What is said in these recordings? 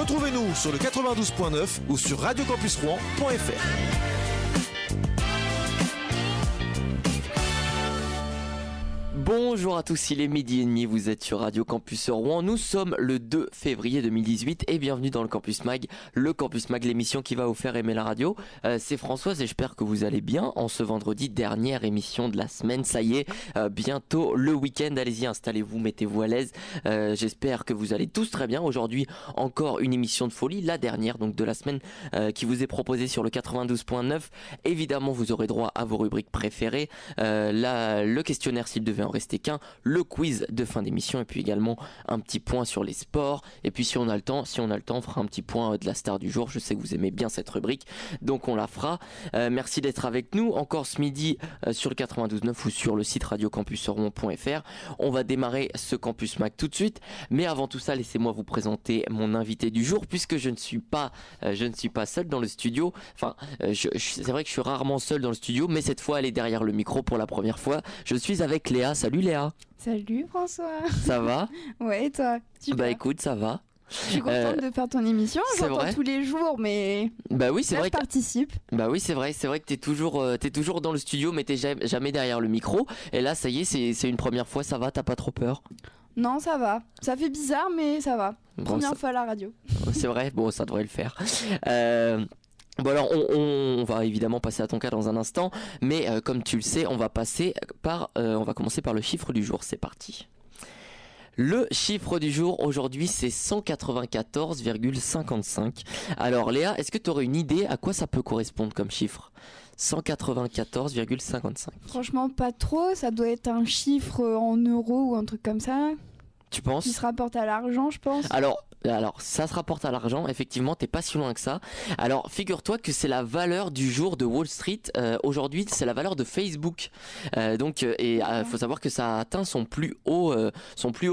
Retrouvez-nous sur le 92.9 ou sur radiocampusrouen.fr. Bonjour à tous, il est 12h30, vous êtes sur Radio Campus Rouen. Nous sommes le 2 février 2018 et bienvenue dans le Campus Mag, l'émission qui va vous faire aimer la radio. C'est Françoise et j'espère que vous allez bien en ce vendredi, dernière émission de la semaine. Ça y est, bientôt le week-end, allez-y, installez-vous, mettez-vous à l'aise. J'espère que vous allez tous très bien. Aujourd'hui, encore une émission de folie, la dernière donc de la semaine qui vous est proposée sur le 92.9. Évidemment, vous aurez droit à vos rubriques préférées. Le questionnaire s'il devait en rester qu'un, le quiz de fin d'émission et puis également un petit point sur les sports et puis si on a le temps on fera un petit point de la star du jour. Je sais que vous aimez bien cette rubrique donc on la fera. Merci d'être avec nous encore ce midi sur le 92.9 ou sur le site radiocampusrouen.fr. On va démarrer ce Campus Mag tout de suite, mais avant tout ça laissez-moi vous présenter mon invité du jour puisque je ne suis pas seul dans le studio. Enfin c'est vrai que je suis rarement seul dans le studio, mais cette fois elle est derrière le micro pour la première fois. Je suis avec Léa. Salut Léa. Salut François. Ça va? Ouais, et toi? Super. Bah écoute, ça va. Je suis contente de faire ton émission. J'entends tous les jours, mais bah oui, c'est vrai. Je participe. Bah oui, c'est vrai que t'es toujours dans le studio, mais t'es jamais derrière le micro. Et là, ça y est, c'est une première fois. Ça va? T'as pas trop peur? Non, ça va. Ça fait bizarre, mais ça va. Bon, première fois à la radio. C'est vrai. Bon, ça devrait le faire. Bon alors on va évidemment passer à ton cas dans un instant, mais comme tu le sais, on va commencer par le chiffre du jour. C'est parti. Le chiffre du jour aujourd'hui c'est 194,55. Alors Léa, est-ce que tu aurais une idée à quoi ça peut correspondre comme chiffre? 194,55. Franchement pas trop, ça doit être un chiffre en euros ou un truc comme ça. Tu penses? Qui se rapporte à l'argent, je pense. Alors, ça se rapporte à l'argent, effectivement, t'es pas si loin que ça. Alors, figure-toi que c'est la valeur du jour de Wall Street. Aujourd'hui, c'est la valeur de Facebook. Faut savoir que ça a atteint son plus haut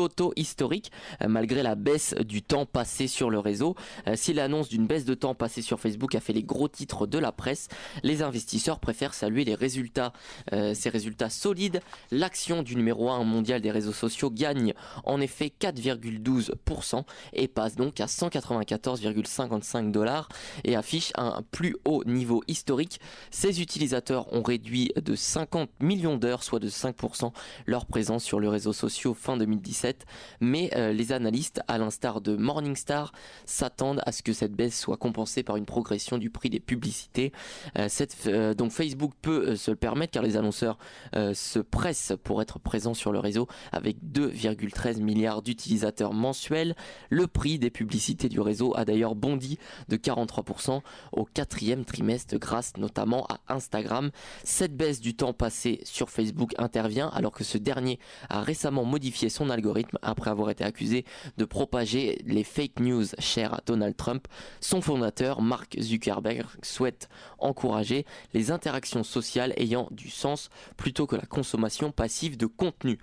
taux historique, malgré la baisse du temps passé sur le réseau. Si l'annonce d'une baisse de temps passé sur Facebook a fait les gros titres de la presse, les investisseurs préfèrent saluer ces résultats solides. L'action du numéro 1 mondial des réseaux sociaux gagne en effet 4,12% et passe donc à 194,55 $ et affiche un plus haut niveau historique. Ses utilisateurs ont réduit de 50 millions d'heures, soit de 5%, leur présence sur le réseau social fin 2017. Mais les analystes, à l'instar de Morningstar, s'attendent à ce que cette baisse soit compensée par une progression du prix des publicités. Donc Facebook peut se le permettre car les annonceurs se pressent pour être présents sur le réseau avec 2,13 milliards d'utilisateurs mensuels. Le prix des publicités du réseau a d'ailleurs bondi de 43% au 4e trimestre grâce notamment à Instagram. Cette baisse du temps passé sur Facebook intervient alors que ce dernier a récemment modifié son algorithme après avoir été accusé de propager les fake news chères à Donald Trump. Son fondateur, Mark Zuckerberg, souhaite encourager les interactions sociales ayant du sens plutôt que la consommation passive de contenu.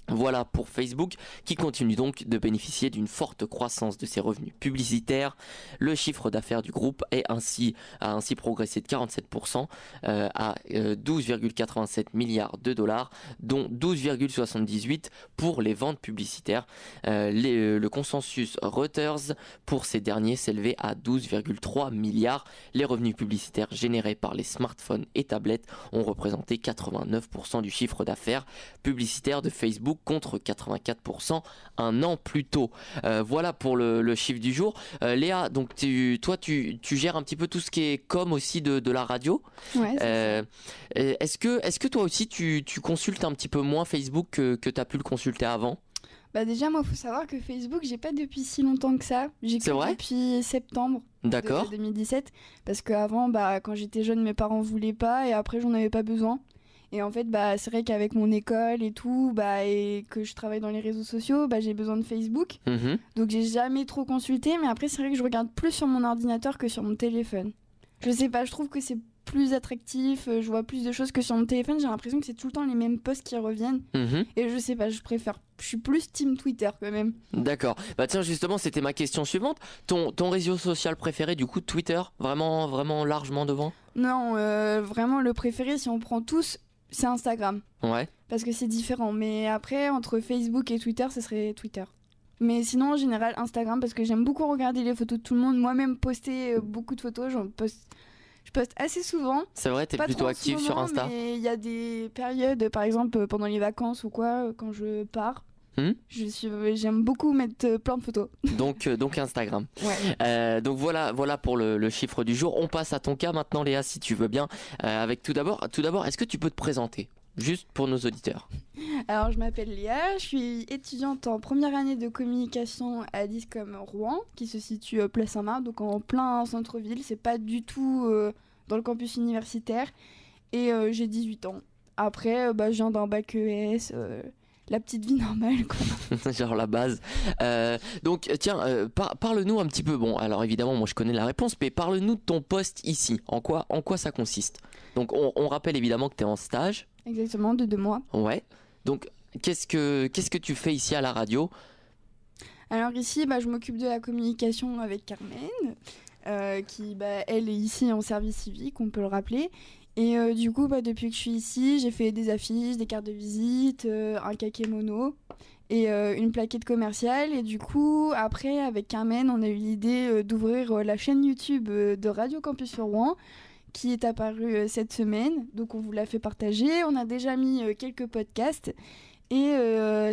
Voilà pour Facebook qui continue donc de bénéficier d'une forte croissance de ses revenus publicitaires. Le chiffre d'affaires du groupe a ainsi progressé de 47% à 12,87 milliards de dollars, dont 12,78 pour les ventes publicitaires. Le consensus Reuters pour ces derniers s'élevait à 12,3 milliards. Les revenus publicitaires générés par les smartphones et tablettes ont représenté 89% du chiffre d'affaires publicitaire de Facebook contre 84% un an plus tôt. Voilà pour le chiffre du jour. Léa, donc tu gères un petit peu tout ce qui est com aussi de la radio. Ouais. Est-ce que toi aussi tu consultes un petit peu moins Facebook que tu as pu le consulter avant? Bah déjà, moi, faut savoir que Facebook, j'ai pas depuis si longtemps que ça. J'ai que depuis septembre. D'accord. 2017. Parce qu'avant, quand j'étais jeune, mes parents voulaient pas et après, j'en avais pas besoin. Et en fait, c'est vrai qu'avec mon école et tout, et que je travaille dans les réseaux sociaux, j'ai besoin de Facebook. Mmh. Donc, j'ai jamais trop consulté. Mais après, c'est vrai que je regarde plus sur mon ordinateur que sur mon téléphone. Je sais pas, je trouve que c'est plus attractif, je vois plus de choses que sur mon téléphone. J'ai l'impression que c'est tout le temps les mêmes posts qui reviennent. Et je sais pas, je suis plus team Twitter quand même. D'accord. Bah tiens, justement, c'était ma question suivante. Ton réseau social préféré, du coup, Twitter, vraiment largement devant? Non, vraiment le préféré, si on prend tous, c'est Instagram. Ouais. Parce que c'est différent. Mais après, entre Facebook et Twitter, ce serait Twitter. Mais sinon, en général, Instagram, parce que j'aime beaucoup regarder les photos de tout le monde. Moi-même, poster beaucoup de photos, je poste assez souvent. C'est vrai, t'es Pas plutôt trop en ce active sur moment, Insta. mais il y a des périodes, par exemple, pendant les vacances ou quoi, quand je pars. J'aime beaucoup mettre plein de photos. Donc Instagram. Ouais. Donc voilà pour le chiffre du jour. On passe à ton cas maintenant, Léa, si tu veux bien. Avec tout d'abord, est-ce que tu peux te présenter juste pour nos auditeurs? Alors, je m'appelle Léa, je suis étudiante en première année de communication à l'ISCOM Rouen, qui se situe place Saint-Marc, donc en plein centre-ville. C'est pas du tout dans le campus universitaire. Et j'ai 18 ans. Après, je viens d'un bac ES, la petite vie normale, quoi. Genre la base. Donc tiens, parle-nous un petit peu. Bon, alors évidemment, moi je connais la réponse, mais parle-nous de ton poste ici. En quoi ça consiste? Donc on rappelle évidemment que tu es en stage. Exactement, de 2 mois. Ouais. Donc qu'est-ce que tu fais ici à la radio? Alors ici, je m'occupe de la communication avec Carmen, qui, elle, est ici en service civique, on peut le rappeler. Et du coup, depuis que je suis ici, j'ai fait des affiches, des cartes de visite, un kakémono et une plaquette commerciale. Et du coup, après, avec Carmen, on a eu l'idée d'ouvrir la chaîne YouTube de Radio Campus Rouen, qui est apparue cette semaine. Donc, on vous l'a fait partager. On a déjà mis quelques podcasts. Et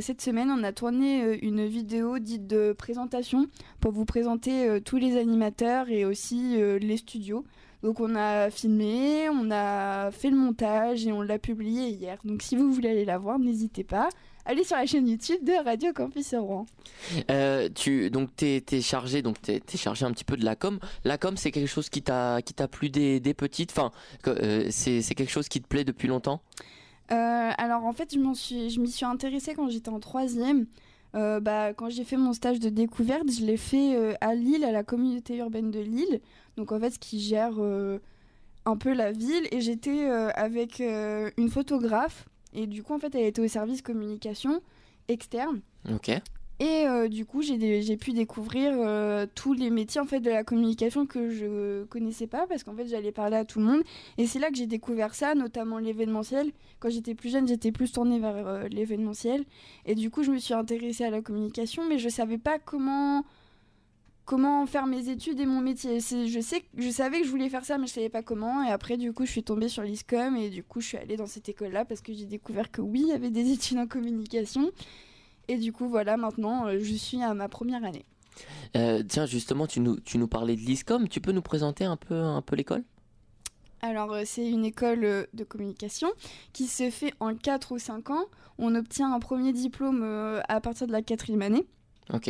cette semaine, on a tourné une vidéo dite de présentation pour vous présenter tous les animateurs et aussi les studios. Donc on a filmé, on a fait le montage et on l'a publié hier. Donc si vous voulez aller la voir, n'hésitez pas. Allez sur la chaîne YouTube de Radio Campus Rouen. T'es chargé un petit peu de la com. La com, c'est quelque chose qui t'a plu des petites. Enfin, c'est quelque chose qui te plaît depuis longtemps. Alors en fait, je m'y suis intéressée quand j'étais en 3e. Quand j'ai fait mon stage de découverte, je l'ai fait à Lille, à la communauté urbaine de Lille. Donc en fait, ce qui gère un peu la ville. Et j'étais avec une photographe. Et du coup, en fait, elle était au service communication externe. Ok. Et du coup, j'ai pu découvrir tous les métiers en fait, de la communication que je connaissais pas, parce qu'en fait, j'allais parler à tout le monde. Et c'est là que j'ai découvert ça, notamment l'événementiel. Quand j'étais plus jeune, j'étais plus tournée vers l'événementiel. Et du coup, je me suis intéressée à la communication, mais je savais pas comment faire mes études et mon métier. Je savais que je voulais faire ça, mais je savais pas comment. Et après, du coup, je suis tombée sur l'ISCOM et du coup, je suis allée dans cette école-là parce que j'ai découvert que oui, il y avait des études en communication. Et du coup, voilà, maintenant, je suis à ma première année. Tiens, justement, tu nous parlais de l'ISCOM. Tu peux nous présenter un peu l'école ? Alors, c'est une école de communication qui se fait en 4 ou 5 ans. On obtient un premier diplôme à partir de la 4e année. Ok.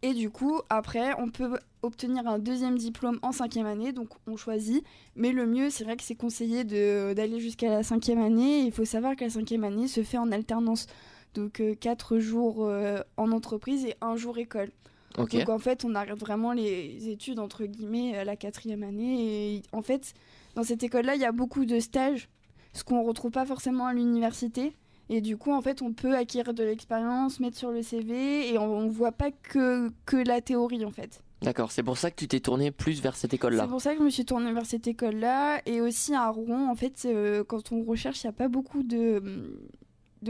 Et du coup, après, on peut obtenir un deuxième diplôme en 5e année, donc on choisit. Mais le mieux, c'est vrai que c'est conseillé d'aller jusqu'à la 5e année. Il faut savoir que la 5e année se fait en alternance. Donc 4 jours en entreprise et 1 jour école. Okay. Donc en fait, on arrête vraiment les études, entre guillemets, à la 4e année. Et en fait, dans cette école-là, il y a beaucoup de stages, ce qu'on ne retrouve pas forcément à l'université. Et du coup, en fait, on peut acquérir de l'expérience, mettre sur le CV, et on ne voit pas que la théorie, en fait. D'accord, c'est pour ça que tu t'es tournée plus vers cette école-là. C'est pour ça que je me suis tournée vers cette école-là. Et aussi à Rouen, en fait, quand on recherche, il n'y a pas beaucoup de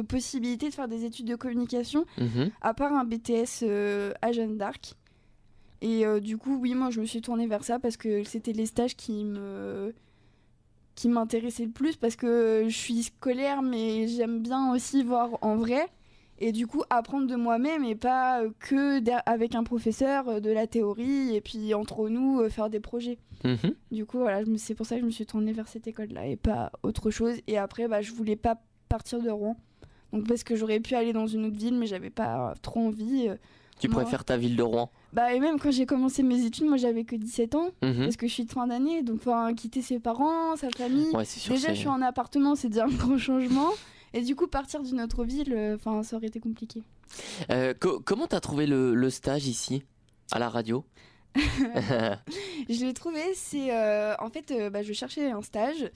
possibilités de faire des études de communication, à part un BTS à Jeanne d'Arc. Et du coup, oui, moi, je me suis tournée vers ça parce que c'était les stages qui m'intéressaient le plus, parce que je suis scolaire, mais j'aime bien aussi voir en vrai. Et du coup, apprendre de moi-même et pas avec un professeur de la théorie et puis entre nous faire des projets. Du coup, voilà, c'est pour ça que je me suis tournée vers cette école-là et pas autre chose. Et après, je voulais pas partir de Rouen. Donc parce que j'aurais pu aller dans une autre ville, mais j'avais pas trop envie. Tu préfères ta ville de Rouen ? Et même quand j'ai commencé mes études, moi j'avais que 17 ans, parce que je suis de fin d'année, donc quitter ses parents, sa famille. Ouais, c'est sûr, déjà, je suis en appartement, c'est déjà un gros changement. Et du coup, partir d'une autre ville, ça aurait été compliqué. Comment t'as trouvé le stage ici, à la radio ? Je l'ai trouvé, c'est en fait je cherchais un stage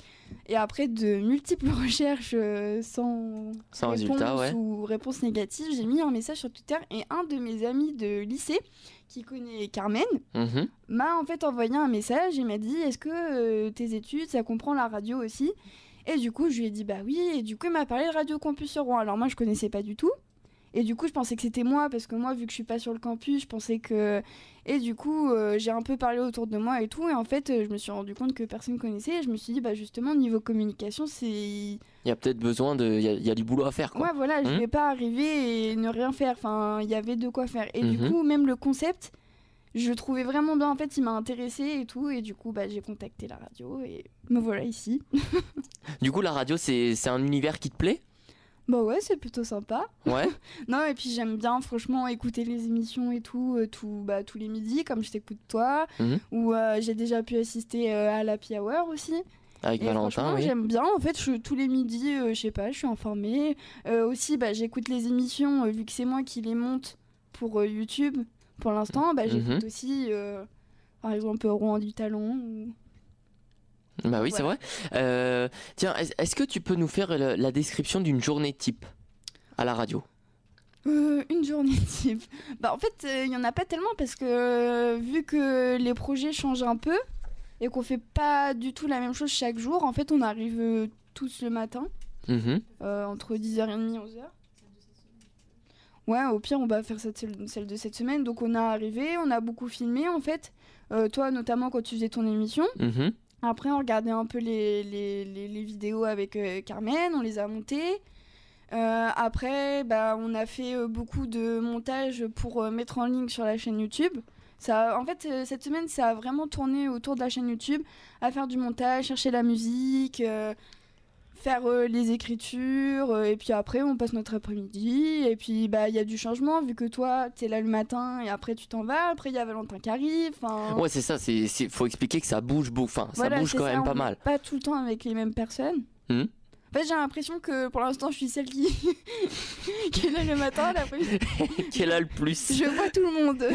et après de multiples recherches sans résultat, ouais. ou réponse négative, j'ai mis un message sur Twitter et un de mes amis de lycée qui connaît Carmen m'a en fait envoyé un message et m'a dit est-ce que tes études ça comprend la radio aussi? Et du coup je lui ai dit bah oui, et du coup il m'a parlé de Radio Campus Rouen. Alors moi je connaissais pas du tout. Et du coup, je pensais que c'était moi, parce que moi, vu que je suis pas sur le campus, je pensais que... Et du coup, j'ai un peu parlé autour de moi et tout, et en fait, je me suis rendu compte que personne connaissait, et je me suis dit, bah justement, niveau communication, c'est... Il y a peut-être besoin de... Il y a du boulot à faire, quoi. Ouais, voilà, je Mhm. vais pas arriver et ne rien faire, enfin, il y avait de quoi faire. Et du Mhm. coup, même le concept, je le trouvais vraiment bien, en fait, il m'a intéressée et tout, et du coup, bah j'ai contacté la radio, et me voilà ici. Du coup, la radio, c'est un univers qui te plaît? Bah ouais, c'est plutôt sympa. Ouais. Non, et puis j'aime bien, franchement, écouter les émissions et tout, tous les midis, comme je t'écoute toi, Mhm. ou j'ai déjà pu assister à l'Happy Hour aussi. Avec Et Valentin, franchement, oui. j'aime bien. En fait, tous les midis, je sais pas, je suis informée. Aussi, bah, j'écoute les émissions, vu que c'est moi qui les monte pour YouTube. Pour l'instant, bah, j'écoute Mhm. aussi, par exemple, Rouen du Talent. Bah oui, c'est Voilà. vrai. Tiens, est-ce que tu peux nous faire la description d'une journée type à la radio? Une journée type. Bah, en fait, il y en a pas tellement parce que vu que les projets changent un peu et qu'on fait pas du tout la même chose chaque jour, en fait, on arrive tous le matin, Mhm. entre 10h30 et 11h. Ouais, au pire, on va faire celle de cette semaine. Donc, on est arrivé, on a beaucoup filmé en fait. Toi, notamment, quand tu faisais ton émission. Mhm. Après, on regardait un peu les vidéos avec Carmen, on les a montées. Après, bah, on a fait beaucoup de montage pour mettre en ligne sur la chaîne YouTube. Ça, en fait, cette semaine, ça a vraiment tourné autour de la chaîne YouTube, à faire du montage, chercher la musique, faire les écritures, et puis après, on passe notre après-midi. Et puis, bah, il y a du changement, vu que toi, t'es là le matin et après, tu t'en vas. Après, il y a Valentin qui arrive. Ouais, c'est ça. Faut expliquer que ça bouge beaucoup. Enfin, Voilà, ça bouge c'est quand ça, même pas on est mal. pas tout le temps avec les mêmes personnes. Mhm. En fait, j'ai l'impression que pour l'instant, je suis celle qui, qui est là le matin, l'après-midi. Quel a le plus? Je vois tout le monde.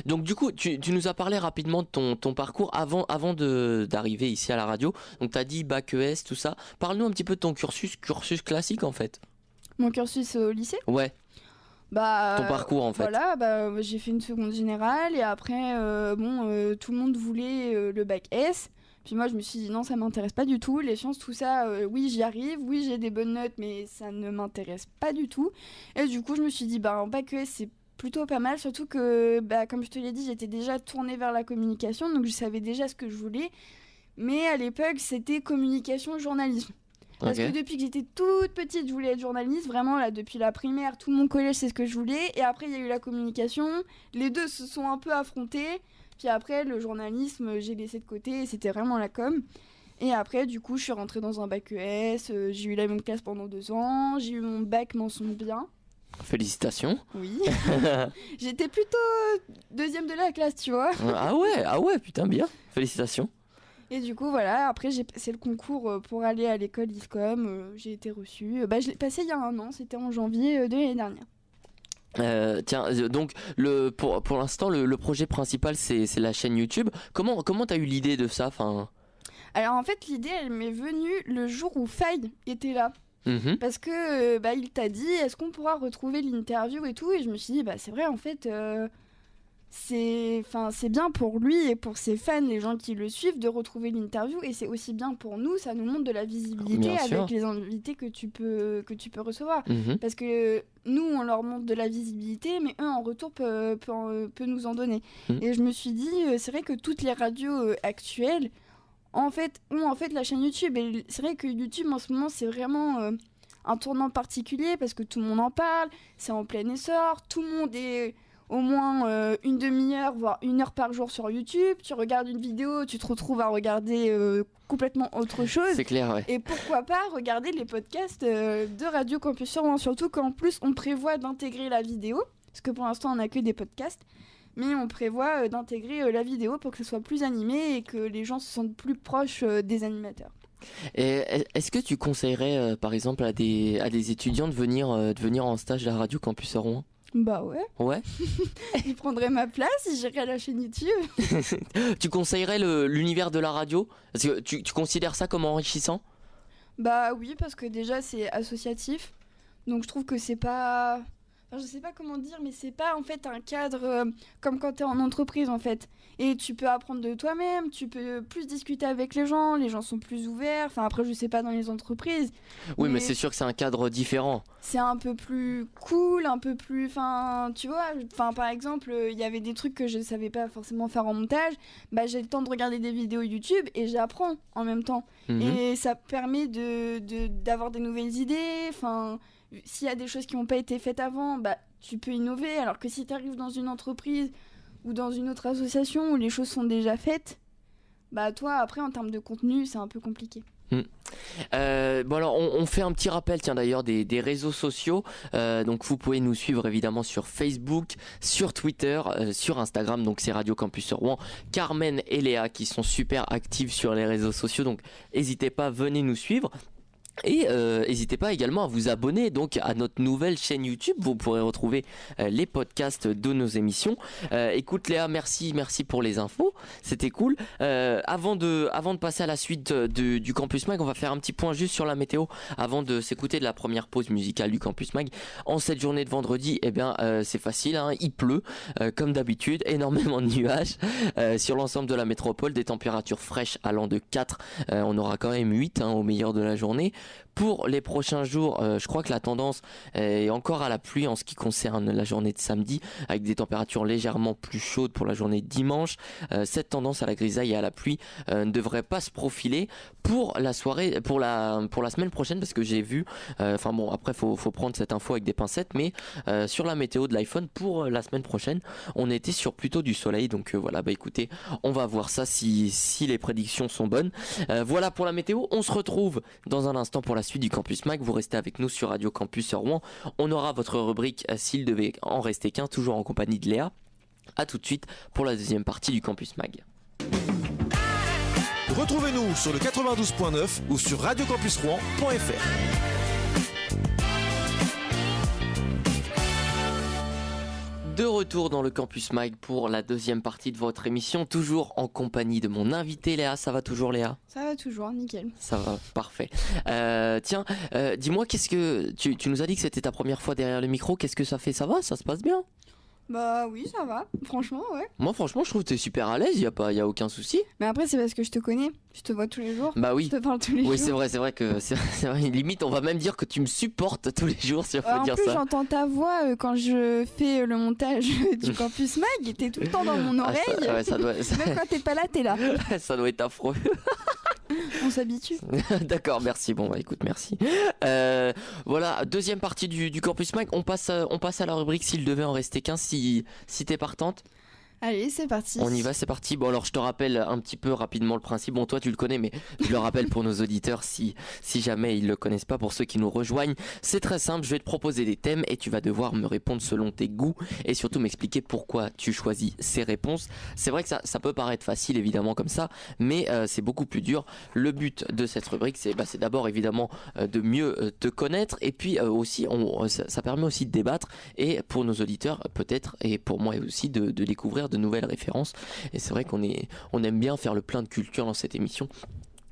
Donc du coup, tu nous as parlé rapidement de ton parcours avant d'arriver ici à la radio. Donc tu as dit bac ES, tout ça. Parle-nous un petit peu de ton cursus classique en fait. Mon cursus au lycée. Ouais, Bah, ton parcours en fait. Voilà, bah, j'ai fait une seconde générale et après, tout le monde voulait le bac S. Puis moi, je me suis dit non, ça m'intéresse pas du tout. Les sciences, tout ça, oui, j'y arrive, oui, j'ai des bonnes notes, mais ça ne m'intéresse pas du tout. Et du coup, je me suis dit, bah, en bac ES, c'est plutôt pas mal, surtout que, bah, comme je te l'ai dit, j'étais déjà tournée vers la communication, donc je savais déjà ce que je voulais. Mais à l'époque, c'était communication, journalisme. Parce Ok. que depuis que j'étais toute petite, je voulais être journaliste. Vraiment, là, depuis la primaire, tout mon collège, c'est ce que je voulais. Et après, il y a eu la communication. Les deux se sont un peu affrontés. Puis après, le journalisme, j'ai laissé de côté. Et c'était vraiment la com. Et après, du coup, je suis rentrée dans un bac ES. J'ai eu la même classe pendant 2 ans. J'ai eu mon bac mention bien. Félicitations. Oui. J'étais plutôt deuxième de la classe, tu vois. Ah ouais, putain bien. Félicitations. Et du coup, voilà, après j'ai passé le concours pour aller à l'école ISCOM, j'ai été reçue. Bah, je l'ai passé il y a 1 an, c'était en janvier de l'année dernière. Tiens, donc pour l'instant le projet principal c'est la chaîne YouTube. Comment t'as eu l'idée de ça? Enfin. Alors en fait, l'idée, elle m'est venue le jour où Faye était là. Mhm. Parce que bah, il t'a dit, est-ce qu'on pourra retrouver l'interview et tout? Et je me suis dit, bah c'est vrai, en fait, c'est bien pour lui et pour ses fans, les gens qui le suivent, de retrouver l'interview. Et c'est aussi bien pour nous, ça nous montre de la visibilité Bien sûr. avec les invités que tu peux recevoir. Mhm. Parce que nous, on leur montre de la visibilité, mais eux, en retour, peut nous en donner. Mhm. Et je me suis dit, c'est vrai que toutes les radios actuelles ont en fait la chaîne YouTube. Et c'est vrai que YouTube, en ce moment, c'est vraiment un tournant particulier parce que tout le monde en parle, c'est en plein essor, tout le monde est au moins une demi-heure, voire 1 heure par jour sur YouTube. Tu regardes une vidéo, tu te retrouves à regarder complètement autre chose. C'est clair, ouais. Et pourquoi pas regarder les podcasts de Radio Campus sur Rouen, surtout qu'en plus on prévoit d'intégrer la vidéo, parce que pour l'instant on n'a que des podcasts, mais on prévoit d'intégrer la vidéo pour que ce soit plus animé et que les gens se sentent plus proches des animateurs. Et est-ce que tu conseillerais par exemple à des étudiants de venir en stage à la Radio Campus à Rouen? Bah ouais, Ouais. ils prendraient ma place, j'irais à la chaîne YouTube. Tu conseillerais l'univers de la radio? Parce que tu considères ça comme enrichissant? Bah oui, parce que déjà c'est associatif, donc je trouve que c'est pas... Enfin, je sais pas comment dire, mais c'est pas en fait un cadre comme quand t'es en entreprise en fait. Et tu peux apprendre de toi-même, tu peux plus discuter avec les gens sont plus ouverts. Enfin, après, je sais pas dans les entreprises. Oui, mais c'est sûr que c'est un cadre différent. C'est un peu plus cool, un peu plus. Enfin, tu vois, enfin, par exemple, il y avait des trucs que je savais pas forcément faire en montage. Bah, j'ai le temps de regarder des vidéos YouTube et j'apprends en même temps. Mhm. Et ça permet d'avoir des nouvelles idées. Enfin, s'il y a des choses qui n'ont pas été faites avant, bah, tu peux innover. Alors que si tu arrives dans une entreprise ou dans une autre association où les choses sont déjà faites, bah toi, après, en termes de contenu, c'est un peu compliqué. Bon alors on fait un petit rappel tiens d'ailleurs des réseaux sociaux, donc vous pouvez nous suivre évidemment sur Facebook, sur Twitter, sur Instagram, donc c'est Radio Campus Rouen, Carmen et Léa qui sont super actives sur les réseaux sociaux, donc n'hésitez pas, venez nous suivre. Et n'hésitez pas également à vous abonner donc à notre nouvelle chaîne YouTube. Vous pourrez retrouver les podcasts de nos émissions. Écoute Léa, merci pour les infos, c'était cool. Avant de passer à la suite du Campus Mag, on va faire un petit point juste sur la météo avant de s'écouter de la première pause musicale du Campus Mag. En cette journée de vendredi, eh bien c'est facile, hein, il pleut comme d'habitude, énormément de nuages sur l'ensemble de la métropole, des températures fraîches allant de 4, on aura quand même 8 hein, au meilleur de la journée. Pour les prochains jours, je crois que la tendance est encore à la pluie en ce qui concerne la journée de samedi, avec des températures légèrement plus chaudes pour la journée de dimanche. Cette tendance à la grisaille et à la pluie ne devrait pas se profiler pour la soirée, pour la semaine prochaine, parce que j'ai vu, enfin bon, après faut prendre cette info avec des pincettes, mais sur la météo de l'iPhone pour la semaine prochaine, on était sur plutôt du soleil, donc voilà, bah écoutez, on va voir ça si les prédictions sont bonnes. Voilà pour la météo, on se retrouve dans un instant pour la suite du Campus Mag. Vous restez avec nous sur Radio Campus Rouen. On aura votre rubrique s'il devait en rester qu'un, toujours en compagnie de Léa. A tout de suite pour la deuxième partie du Campus Mag. Retrouvez-nous sur le 92.9 ou sur radiocampusrouen.fr. De retour dans le Campus Mag pour la deuxième partie de votre émission, toujours en compagnie de mon invité Léa. Ça va toujours Léa ? Ça va toujours, nickel. Ça va, parfait. Tiens, dis-moi, qu'est-ce que tu nous as dit que c'était ta première fois derrière le micro. Qu'est-ce que ça fait ? Ça va ? Ça se passe bien ? Bah oui, ça va, franchement, ouais. Moi, franchement, je trouve que t'es super à l'aise. Y a aucun souci. Mais après, c'est parce que je te connais, je te vois tous les jours. Bah oui. Je te parle tous les jours. Oui, c'est vrai que c'est vrai, limite, on va même dire que tu me supportes tous les jours, si on peut dire en plus, ça. j'entends ta voix quand je fais le montage du Campus Mag, et t'es tout le temps dans mon oreille. Ça doit, Même quand t'es pas là, t'es là. ça doit être affreux. On s'habitue. D'accord, merci. Bon, bah écoute, merci. Voilà, deuxième partie du Campus Mag. On passe à la rubrique s'il devait en rester qu'un, si t'es partante. Allez, c'est parti. On y va, c'est parti. Bon, alors je te rappelle un petit peu rapidement le principe. Bon, toi tu le connais, mais je le rappelle pour nos auditeurs si jamais ils le connaissent pas, pour ceux qui nous rejoignent. C'est très simple, je vais te proposer des thèmes et tu vas devoir me répondre selon tes goûts et surtout m'expliquer pourquoi tu choisis ces réponses. C'est vrai que ça peut paraître facile évidemment comme ça, mais c'est beaucoup plus dur. Le but de cette rubrique, c'est d'abord évidemment de mieux te connaître et puis aussi ça permet aussi de débattre et pour nos auditeurs peut-être et pour moi aussi de découvrir de nouvelles références. Et c'est vrai qu'on aime bien faire le plein de culture dans cette émission.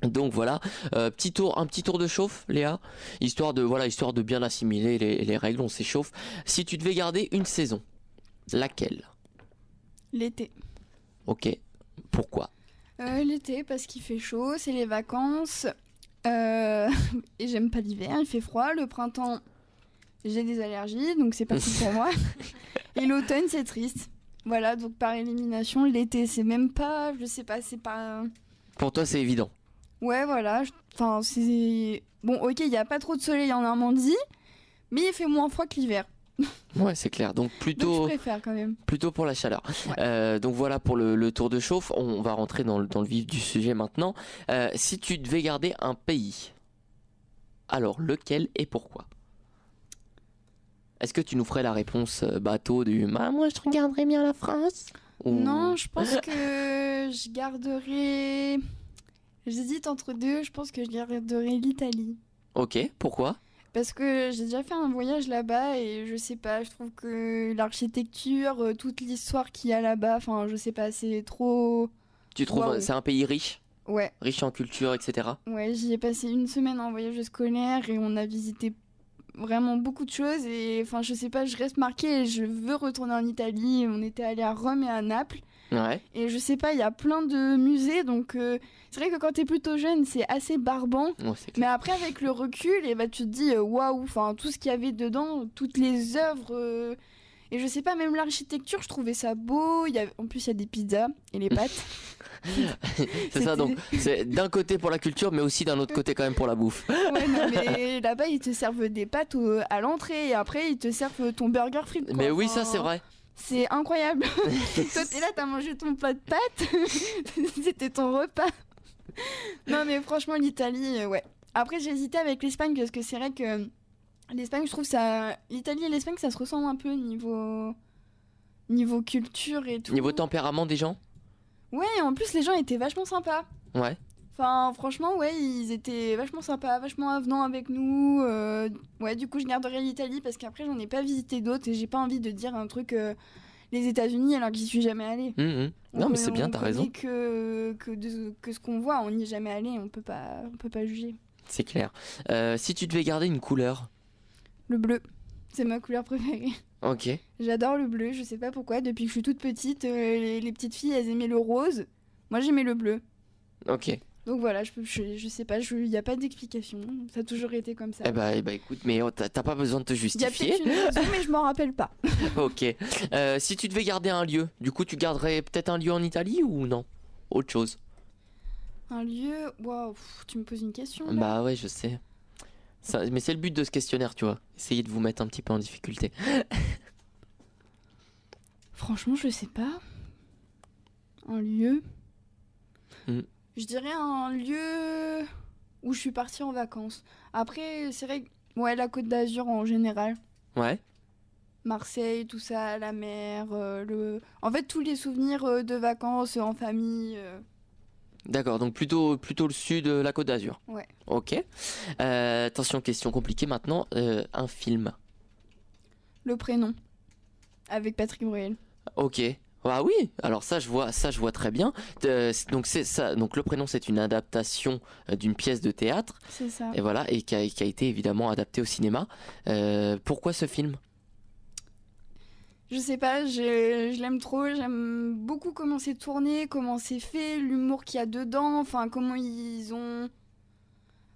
Donc voilà, un petit tour de chauffe, Léa, histoire de bien assimiler les règles, on s'échauffe. Si tu devais garder une saison, laquelle ? L'été. Ok, pourquoi ? L'été, parce qu'il fait chaud, c'est les vacances. Et j'aime pas l'hiver, il fait froid. Le printemps, j'ai des allergies, donc c'est parti pour moi. Et l'automne, c'est triste. Voilà, donc par élimination, l'été, c'est même pas, je sais pas, c'est pas... Pour toi, c'est évident. Ouais, voilà, enfin, c'est... Bon, ok, il n'y a pas trop de soleil en Normandie, mais il fait moins froid que l'hiver. Ouais, c'est clair, donc Donc plutôt je préfère quand même. pour la chaleur. Ouais. Donc voilà pour le tour de chauffe, on va rentrer dans le vif du sujet maintenant. Si tu devais garder un pays, alors lequel et pourquoi ? Est-ce que tu nous ferais la réponse bateau du moi je regarderais bien la France ou... Non, je pense que je garderai... J'hésite entre deux, je pense que je garderai l'Italie. Ok, pourquoi ? Parce que j'ai déjà fait un voyage là-bas et je sais pas, je trouve que l'architecture, toute l'histoire qu'il y a là-bas, enfin je sais pas, c'est trop... Tu trouves Waouh. c'est un pays riche Ouais, en culture, etc. ouais, j'y ai passé une semaine en voyage scolaire et on a visité vraiment beaucoup de choses et enfin je sais pas, je reste marquée et je veux retourner en Italie. On était allé à Rome et à Naples Ouais. et je sais pas, il y a plein de musées donc c'est vrai que quand t'es plutôt jeune c'est assez barbant. Ouais, c'est Mais clair. après, avec le recul, et bah, tu te dis, waouh, enfin, tout ce qu'il y avait dedans, toutes les œuvres. Et je sais pas, même l'architecture, je trouvais ça beau. En plus, il y a des pizzas et les pâtes. C'est ça, C'était- donc c'est d'un côté pour la culture, mais aussi d'un autre côté quand même pour la bouffe. Ouais, non, mais là-bas, ils te servent des pâtes à l'entrée et après, ils te servent ton burger frites. Quoi. Mais oui, ça Enfin, c'est vrai. C'est incroyable. Toi, t'es là, t'as mangé ton plat de pâtes. C'était ton repas. Non, mais franchement, l'Italie, ouais. Après, j'ai hésité avec l'Espagne parce que c'est vrai que l'Espagne, je trouve ça. L'Italie et l'Espagne, ça se ressemble un peu niveau culture et tout. Niveau tempérament des gens. Ouais, et en plus, les gens étaient vachement sympas. Ouais. Enfin, franchement, ouais, ils étaient vachement sympas, vachement avenants avec nous. Ouais, du coup, je garderai l'Italie parce qu'après, j'en ai pas visité d'autres et j'ai pas envie de dire un truc les États-Unis alors que j'y suis jamais allée. Non, On mais c'est bien, on t'as connaît raison. que ce qu'on voit, on n'y est jamais allé, on peut pas juger. C'est clair. Si tu devais garder une couleur. Le bleu, c'est ma couleur préférée. Ok. J'adore le bleu, je sais pas pourquoi, depuis que je suis toute petite, les petites filles, elles aimaient le rose. Moi, j'aimais le bleu. Ok. Donc voilà, je sais pas, il n'y a pas d'explication. Ça a toujours été comme ça. Eh ben, écoute, mais t'as pas besoin de te Il y a justifier. peut-être une raison, mais je m'en rappelle pas. Ok. Si tu devais garder un lieu, du coup, tu garderais peut-être un lieu en Italie ou non? Autre chose. Un lieu, waouh, tu me poses une question là. Bah ouais, je sais. Mais c'est le but de ce questionnaire, tu vois. Essayer de vous mettre un petit peu en difficulté. Franchement, je sais pas. Un lieu. Hmm. Je dirais un lieu où je suis partie en vacances. Après, c'est vrai que ouais, la Côte d'Azur en général. Ouais. Marseille, tout ça, la mer, en fait, tous les souvenirs de vacances en famille. D'accord, donc plutôt le sud, la Côte d'Azur. Ouais. Ok. Attention, question compliquée maintenant. Un film. Le prénom. Avec Patrick Bruel. Ok. Ah oui, alors ça je vois très bien. Donc c'est ça. Donc le prénom c'est une adaptation d'une pièce de théâtre C'est ça. et voilà et qui a été évidemment adaptée au cinéma. Pourquoi ce film? Je sais pas, je l'aime trop. J'aime beaucoup comment c'est tourné, comment c'est fait, l'humour qu'il y a dedans, enfin comment ils ont.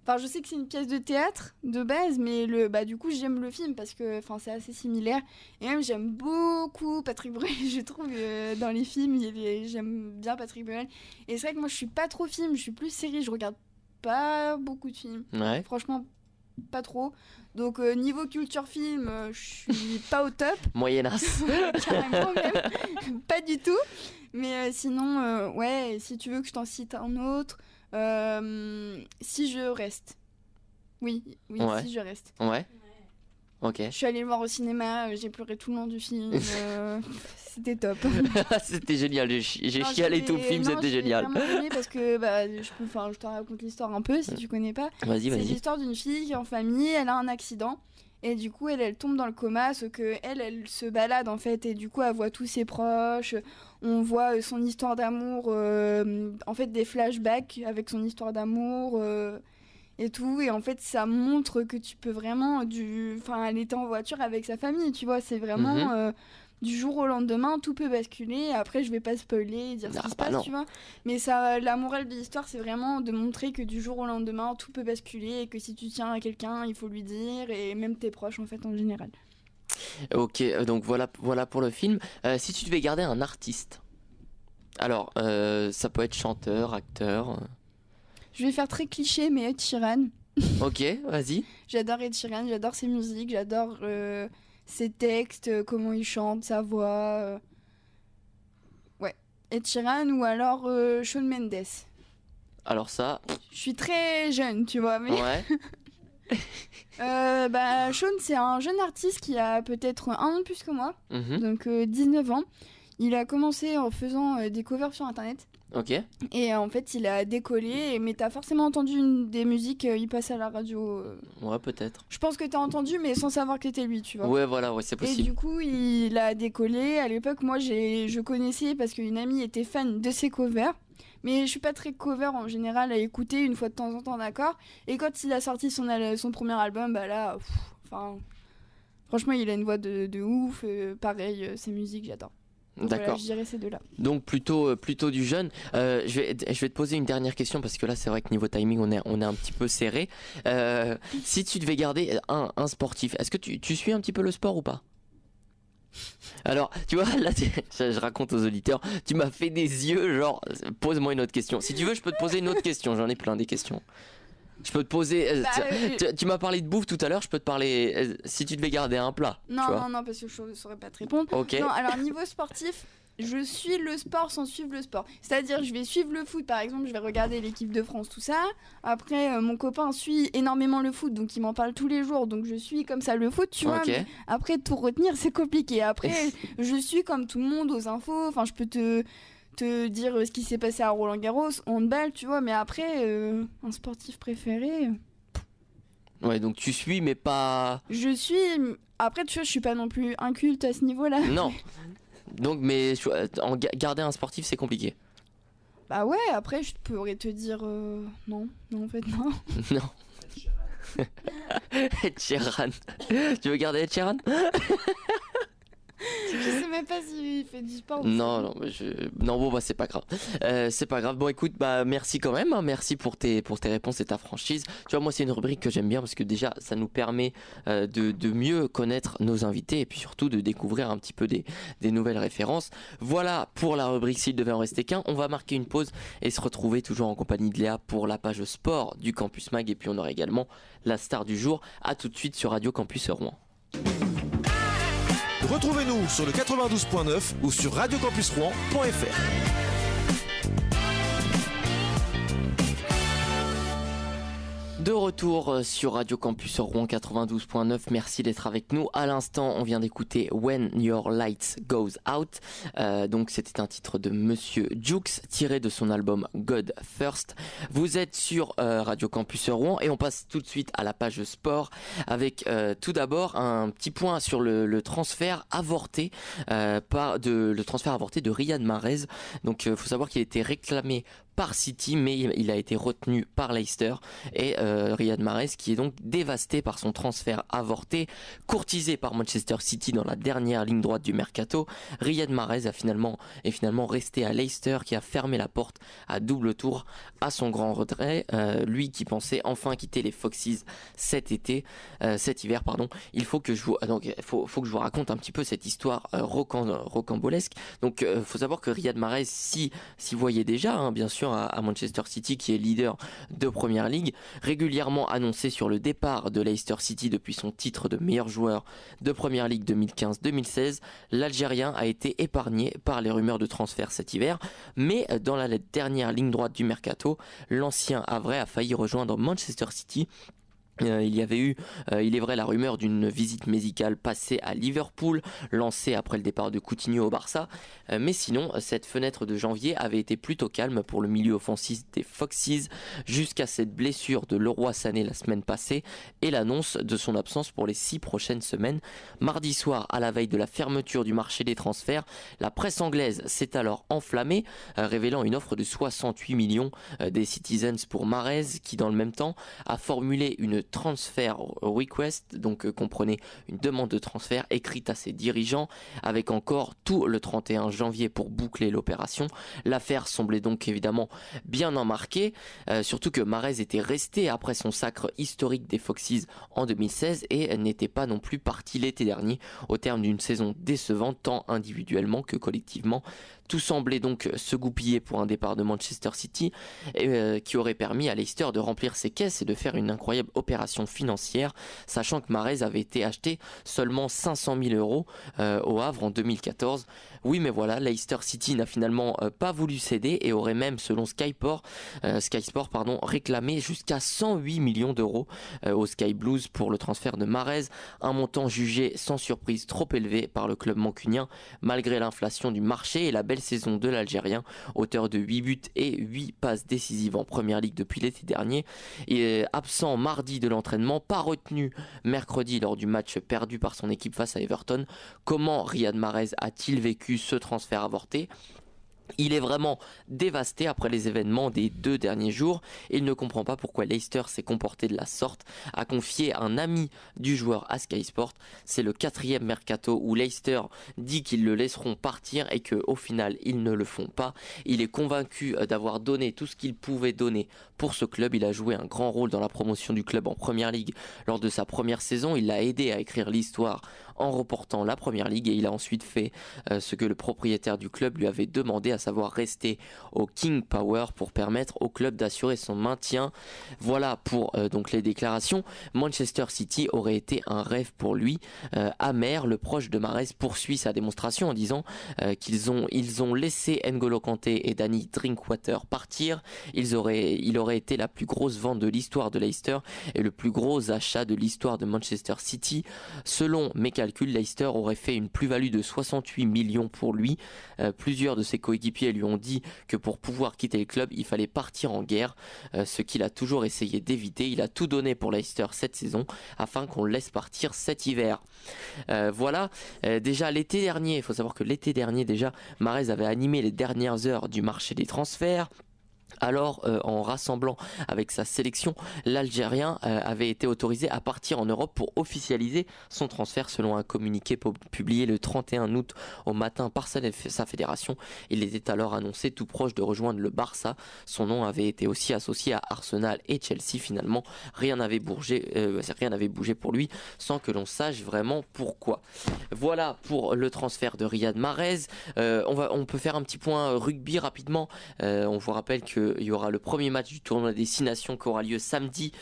Enfin, je sais que c'est une pièce de théâtre de base, mais bah du coup j'aime le film parce que enfin c'est assez similaire. Et même j'aime beaucoup Patrick Bruel, je trouve dans les films, j'aime bien Patrick Bruel. Et c'est vrai que moi je suis pas trop film, je suis plus série, je regarde pas beaucoup de films. Ouais. Franchement, pas trop. Donc niveau culture film, je suis pas au top. Moyenasse. Carrément même, pas du tout. Mais sinon, ouais, si tu veux que je t'en cite un autre, Si je reste. Oui, Ouais. Si je reste. Ouais. Ok. Je suis allée le voir au cinéma, j'ai pleuré tout le long du film, c'était top. C'était génial. J'ai Non, chialé tout le film, non, c'était j'ai génial. vraiment aimé parce que bah, je te raconte l'histoire un peu si tu connais pas. Vas-y, C'est vas-y. l'histoire d'une fille qui est en famille, elle a un accident. Et du coup, elle tombe dans le coma, sauf que elle se balade en fait, et du coup, elle voit tous ses proches. On voit son histoire d'amour, en fait, des flashbacks avec son histoire d'amour et tout. Et en fait, ça montre que tu peux vraiment, enfin, elle était en voiture avec sa famille, tu vois. C'est vraiment du jour au lendemain, tout peut basculer. Après, je vais pas spoiler, dire ce Ah, qui se bah passe, non. tu vois. Mais ça, la morale de l'histoire, c'est vraiment de montrer que du jour au lendemain, tout peut basculer et que si tu tiens à quelqu'un, il faut lui dire, et même tes proches, en fait, en général. Ok, donc voilà pour le film. Si tu devais garder un artiste, alors ça peut être chanteur, acteur. Je vais faire très cliché, mais Ed Sheeran. Ok, vas-y. J'adore Ed Sheeran, j'adore ses musiques, j'adore ses textes, comment il chante, sa voix. Ouais, Ed Sheeran ou alors Shawn Mendes. Alors ça, Je suis très jeune, tu vois, mais ouais. bah, Shawn, c'est un jeune artiste qui a peut-être un an de plus que moi, Mhm. donc 19 ans. Il a commencé en faisant des covers sur internet. Ok. Et en fait, il a décollé, mais t'as forcément entendu une des musiques, il passe à la radio. Ouais, peut-être. Je pense que t'as entendu, mais sans savoir que c'était lui, tu vois. Ouais, voilà, ouais, c'est Et possible. du coup, il a décollé. À l'époque, moi, je connaissais parce qu'une amie était fan de ses covers. Mais je suis pas très cover en général à écouter une fois de temps en temps, d'accord. Et quand il a sorti son premier album, bah là, Enfin, franchement, il a une voix de ouf. Pareil, ses musiques, j'adore. Donc D'accord. voilà, je dirais ces deux-là. Donc plutôt du jeune. Je vais te poser une dernière question parce que là c'est vrai que niveau timing on est un petit peu serré. Si tu devais garder un sportif, est-ce que tu suis un petit peu le sport ou pas? Alors, tu vois, là, je raconte aux auditeurs, tu m'as fait des yeux, genre, pose-moi une autre question. Si tu veux, je peux te poser une autre question, j'en ai plein des questions. Je peux te poser. Tu m'as parlé de bouffe tout à l'heure, je peux te parler. Si tu devais garder un plat. Non, tu vois. non, parce que je ne saurais pas te répondre. Ok. Non, alors niveau sportif, je suis le sport sans suivre le sport. C'est-à-dire, je vais suivre le foot, par exemple, je vais regarder l'équipe de France, tout ça. Après, mon copain suit énormément le foot, donc il m'en parle tous les jours, donc je suis comme ça le foot, tu vois. Ok. Mais après, tout retenir, c'est compliqué. Après, je suis comme tout le monde aux infos. Enfin, je peux te dire ce qui s'est passé à Roland-Garros, handball, tu vois. Mais après, un sportif préféré. Ouais, donc tu suis, mais pas. Je suis. Après, tu vois, je suis pas non plus inculte à ce niveau-là. Non. Donc, mais garder un sportif, c'est compliqué. Bah ouais, après, je pourrais te dire non. Non, en fait, non. Non. Ed Sheeran. Tu veux garder Ed Sheeran? Je sais même pas s'il fait du sport. Non, bon, bah, c'est pas grave. C'est pas grave. Bon, écoute, bah, merci quand même. Hein. Merci pour tes réponses et ta franchise. Tu vois, moi, c'est une rubrique que j'aime bien parce que déjà, ça nous permet de mieux connaître nos invités et puis surtout de découvrir un petit peu des nouvelles références. Voilà pour la rubrique S'il devait en rester qu'un. On va marquer une pause et se retrouver toujours en compagnie de Léa pour la page sport du Campus Mag. Et puis, on aura également la star du jour. À tout de suite sur Radio Campus Rouen. Retrouvez-nous sur le 92.9 ou sur radiocampusrouen.fr. De retour sur Radio Campus Rouen 92.9, merci d'être avec nous. À l'instant, on vient d'écouter When Your Lights Goes Out. Donc c'était un titre de Monsieur Jukes tiré de son album God First. Vous êtes sur Radio Campus Rouen et on passe tout de suite à la page sport avec tout d'abord un petit point sur le transfert avorté le transfert avorté de Riyad Mahrez. Donc faut savoir qu'il était réclamé par City, mais il a été retenu par Leicester et Riyad Mahrez qui est donc dévasté par son transfert avorté, courtisé par Manchester City dans la dernière ligne droite du mercato. Riyad Mahrez est finalement resté à Leicester qui a fermé la porte à double tour à son grand retrait. Lui qui pensait enfin quitter les Foxes cet hiver. Il faut que je vous raconte un petit peu cette histoire rocambolesque. Donc faut savoir que Riyad Mahrez s'y voyait déjà, hein, bien sûr, à Manchester City qui est leader de Première Ligue, régulièrement annoncé sur le départ de Leicester City depuis son titre de meilleur joueur de Première Ligue 2015-2016. L'Algérien a été épargné par les rumeurs de transfert cet hiver, mais dans la dernière ligne droite du mercato, l'ancien havrais a failli rejoindre Manchester City. Il y avait eu, il est vrai, la rumeur d'une visite médicale passée à Liverpool, lancée après le départ de Coutinho au Barça. Mais sinon, cette fenêtre de janvier avait été plutôt calme pour le milieu offensif des Foxes, jusqu'à cette blessure de Leroy Sané la semaine passée et l'annonce de son absence pour les 6 prochaines semaines. Mardi soir, à la veille de la fermeture du marché des transferts, la presse anglaise s'est alors enflammée, révélant une offre de 68 millions des Citizens pour Mahrez, qui dans le même temps a formulé une transfer request, donc comprenez une demande de transfert écrite à ses dirigeants, avec encore tout le 31 janvier pour boucler l'opération. L'affaire semblait donc évidemment bien embarquée, surtout que Mahrez était resté après son sacre historique des Foxes en 2016 et n'était pas non plus parti l'été dernier au terme d'une saison décevante tant individuellement que collectivement. Tout semblait donc se goupiller pour un départ de Manchester City qui aurait permis à Leicester de remplir ses caisses et de faire une incroyable opération financière, sachant que Mahrez avait été acheté seulement 500 000 euros au Havre en 2014. Oui, mais voilà, Leicester City n'a finalement pas voulu céder et aurait même, selon Sky Sport, réclamé jusqu'à 108 millions d'euros aux Sky Blues pour le transfert de Mahrez, un montant jugé sans surprise trop élevé par le club mancunien, malgré l'inflation du marché et la belle saison de l'Algérien, auteur de 8 buts et 8 passes décisives en Première Ligue depuis l'été dernier. Et absent mardi de l'entraînement, pas retenu mercredi lors du match perdu par son équipe face à Everton. Comment Riyad Mahrez a-t-il vécu ce transfert avorté ? Il est vraiment dévasté après les événements des 2 derniers jours. Il ne comprend pas pourquoi Leicester s'est comporté de la sorte, a confié un ami du joueur à Sky Sport. C'est le 4e mercato où Leicester dit qu'ils le laisseront partir et qu'au final ils ne le font pas. Il est convaincu d'avoir donné tout ce qu'il pouvait donner pour ce club. Il a joué un grand rôle dans la promotion du club en Première Ligue lors de sa première saison. Il l'a aidé à écrire l'histoire en reportant la Première Ligue et il a ensuite fait ce que le propriétaire du club lui avait demandé, à savoir rester au King Power pour permettre au club d'assurer son maintien. Voilà pour donc les déclarations. Manchester City aurait été un rêve pour lui. Amer, le proche de Mahrez, poursuit sa démonstration en disant qu'ils ont laissé N'Golo Kanté et Danny Drinkwater partir. Il aurait été la plus grosse vente de l'histoire de Leicester et le plus gros achat de l'histoire de Manchester City. Selon mes calculs, Leicester aurait fait une plus-value de 68 millions pour lui. Plusieurs de ses coéquipiers lui ont dit que pour pouvoir quitter le club, il fallait partir en guerre, ce qu'il a toujours essayé d'éviter. Il a tout donné pour Leicester cette saison afin qu'on le laisse partir cet hiver. Voilà, déjà l'été dernier, il faut savoir que l'été dernier déjà, Mahrez avait animé les dernières heures du marché des transferts. Alors, en rassemblant avec sa sélection, l'Algérien avait été autorisé à partir en Europe pour officialiser son transfert selon un communiqué publié le 31 août au matin par sa fédération. Il était alors annoncé tout proche de rejoindre le Barça. Son nom avait été aussi associé à Arsenal et Chelsea. Finalement, rien n'avait bougé pour lui sans que l'on sache vraiment pourquoi. Voilà pour le transfert de Riyad Mahrez. On peut faire un petit point rugby rapidement. On vous rappelle qu'il y aura le premier match du tournoi des 6 nations qui aura lieu samedi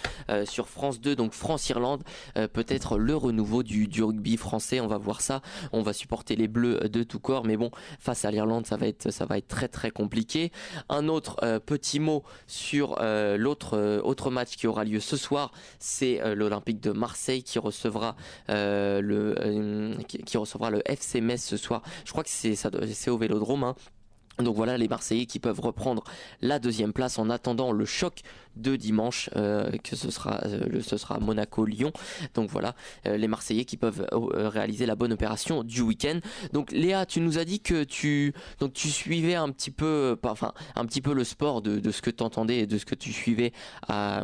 sur France 2, donc France-Irlande, peut-être le renouveau du rugby français, on va voir ça. On va supporter les Bleus de tout corps, mais bon, face à l'Irlande, ça va être très très compliqué. Un autre petit mot sur autre match qui aura lieu ce soir, c'est l'Olympique de Marseille qui recevra le FC Metz ce soir. Je crois que c'est au Vélodrome, hein. Donc voilà les Marseillais qui peuvent reprendre la 2e place en attendant le choc de dimanche, que ce sera Monaco-Lyon. Donc voilà les Marseillais qui peuvent réaliser la bonne opération du week-end. Donc Léa, tu nous as dit que tu suivais un petit peu le sport de ce que tu entendais et de ce que tu suivais par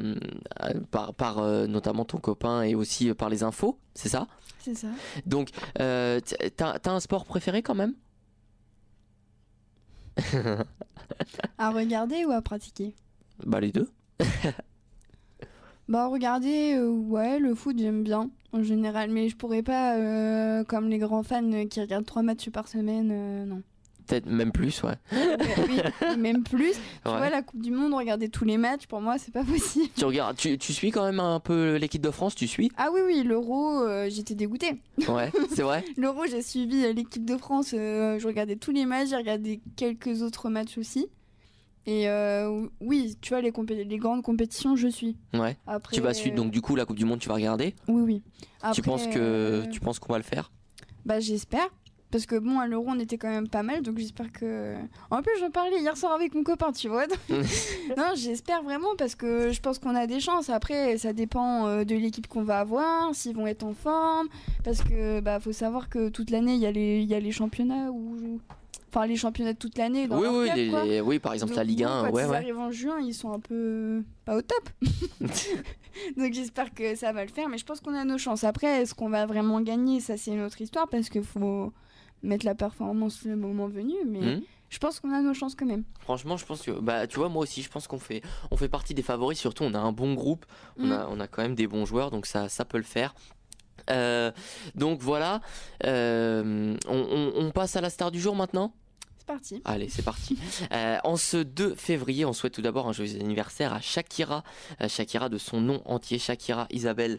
notamment ton copain et aussi par les infos, c'est ça ? C'est ça. Donc t'as un sport préféré quand même ? À regarder ou à pratiquer? Bah les deux. Bah regarder, ouais, le foot j'aime bien en général, mais je pourrais pas comme les grands fans qui regardent 3 matchs par semaine, non. Peut-être même plus, ouais. Oui, même plus. Tu Ouais. vois, la Coupe du Monde, regarder tous les matchs, pour moi, c'est pas possible. Tu regardes, tu suis quand même un peu l'équipe de France, tu suis? Ah oui, l'Euro, j'étais dégoûtée. Ouais, c'est vrai. L'Euro, j'ai suivi l'équipe de France, je regardais tous les matchs, j'ai regardé quelques autres matchs aussi. Et oui, tu vois, les grandes compétitions, je suis. Ouais. Après, Tu vas suivre, donc du coup la Coupe du Monde, tu vas regarder. Oui, oui. Après, Tu penses qu'on va le faire? Bah j'espère. Parce que bon, à l'Euro, on était quand même pas mal, donc j'espère que... En plus, j'en parlais hier soir avec mon copain, tu vois. Non, j'espère vraiment, parce que je pense qu'on a des chances. Après, ça dépend de l'équipe qu'on va avoir, s'ils vont être en forme. Parce que, bah, faut savoir que toute l'année, il y a les championnats où... Enfin, les championnats de toute l'année dans leur club, quoi. Oui, par exemple Donc, la Ligue 1, quand ouais, ils ouais. arrivent en juin, ils sont un peu pas au top. Donc j'espère que ça va le faire, mais je pense qu'on a nos chances. Après, est-ce qu'on va vraiment gagner? Ça, c'est une autre histoire, parce qu'il faut mettre la performance le moment venu, mais je pense qu'on a nos chances quand même. Franchement, je pense que, bah, tu vois, moi aussi, je pense qu'on fait partie des favoris. Surtout, on a un bon groupe, on a quand même des bons joueurs, donc ça peut le faire. Donc voilà, on passe à la star du jour maintenant. C'est parti. Allez, c'est parti. En ce 2 février, on souhaite tout d'abord un joyeux anniversaire à Shakira. Shakira de son nom entier, Shakira Isabelle.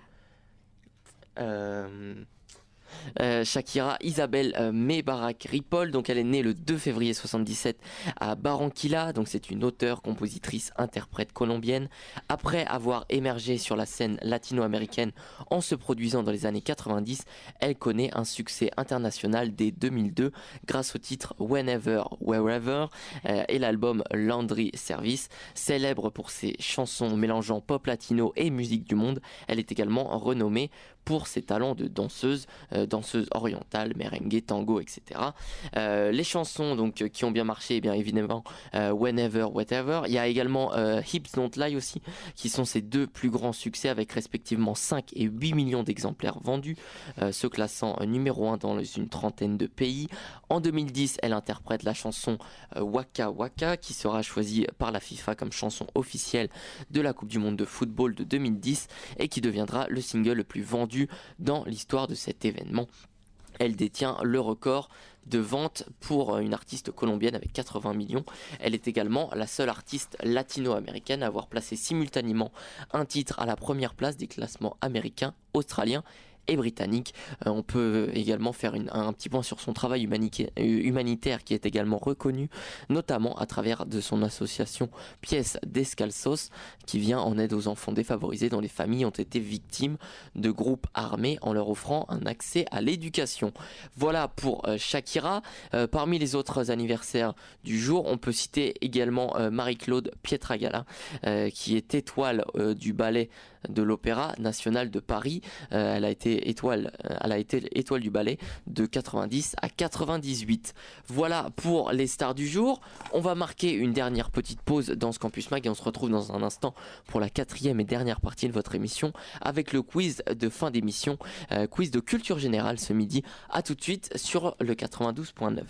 Shakira Isabelle Mebarak Ripoll, donc elle est née le 2 février 77 à Barranquilla, donc c'est une auteure, compositrice, interprète colombienne. Après avoir émergé sur la scène latino-américaine en se produisant dans les années 90, elle connaît un succès international dès 2002 grâce au titre Whenever, Wherever et l'album Laundry Service. Célèbre pour ses chansons mélangeant pop latino et musique du monde, elle est également renommée pour ses talents de danseuse orientale, merengue, tango, etc. Les chansons donc qui ont bien marché, bien évidemment Whenever, Whatever. Il y a également Hips Don't Lie aussi, qui sont ses deux plus grands succès avec respectivement 5 et 8 millions d'exemplaires vendus, se classant numéro 1 dans une trentaine de pays. En 2010, elle interprète la chanson Waka Waka, qui sera choisie par la FIFA comme chanson officielle de la Coupe du Monde de football de 2010 et qui deviendra le single le plus vendu dans l'histoire de cet événement. Elle détient le record de vente pour une artiste colombienne avec 80 millions. Elle est également la seule artiste latino-américaine à avoir placé simultanément un titre à la première place des classements américains, australiens et britannique. On peut également faire un petit point sur son travail humanitaire qui est également reconnu, notamment à travers de son association Pies Descalzos, qui vient en aide aux enfants défavorisés dont les familles ont été victimes de groupes armés en leur offrant un accès à l'éducation. Voilà pour Shakira. Parmi les autres anniversaires du jour, on peut citer également Marie-Claude Pietragala, qui est étoile du ballet de l'Opéra National de Paris. Elle a été étoile du ballet de 90 à 98. Voilà pour les stars du jour. On va marquer une dernière petite pause dans ce Campus Mag et on se retrouve dans un instant pour la 4e et dernière partie de votre émission avec le quiz de fin d'émission, quiz de culture générale ce midi. À tout de suite sur le 92.9.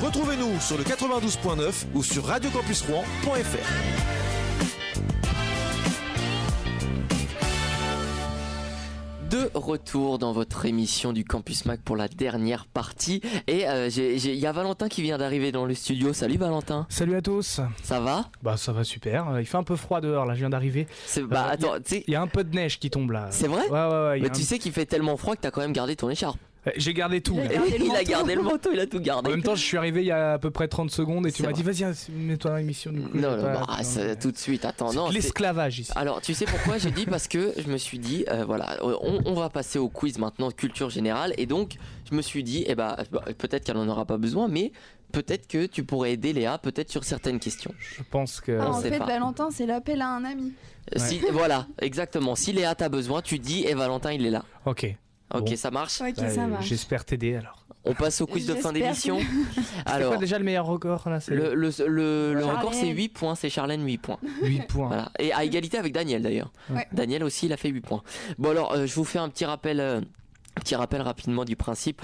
Retrouvez-nous sur le 92.9 ou sur radiocampusrouen.fr. De retour dans votre émission du Campus Mag pour la dernière partie et il y a Valentin qui vient d'arriver dans le studio. Salut Valentin. Salut à tous. Ça va? Bah ça va super, il fait un peu froid dehors là, je viens d'arriver. Attends, il y a un peu de neige qui tombe là. C'est vrai? Ouais. Mais tu sais qu'il fait tellement froid que t'as quand même gardé ton écharpe. J'ai gardé tout. Il a gardé le manteau, il a tout gardé. En même temps, je suis arrivé il y a à peu près 30 secondes et tu C'est m'as dit vrai. vas-y, mets-toi dans l'émission. Tout de suite, attends. C'est Non, l'esclavage ici. Alors, tu sais pourquoi j'ai dit? Parce que je me suis dit, voilà, on va passer au quiz maintenant, culture générale. Et donc, je me suis dit, peut-être qu'elle n'en aura pas besoin, mais peut-être que tu pourrais aider Léa, peut-être sur certaines questions. Je pense que... En sait fait, pas. Valentin, c'est l'appel à un ami. Si, voilà, exactement. Si Léa t'a besoin, tu dis, et Valentin, il est là. Ok. Ok, Bon. ça marche? Ok, ça marche. J'espère t'aider alors. On passe au quiz de fin J'espère. d'émission. C'est Alors, quoi déjà le meilleur record là? le Charlène. record, c'est 8 points. C'est Charlène, 8 points. 8 points. Voilà. Et à égalité avec Daniel d'ailleurs. Ouais. Daniel aussi, il a fait 8 points. Bon alors, je vous fais un petit rappel rapidement du principe.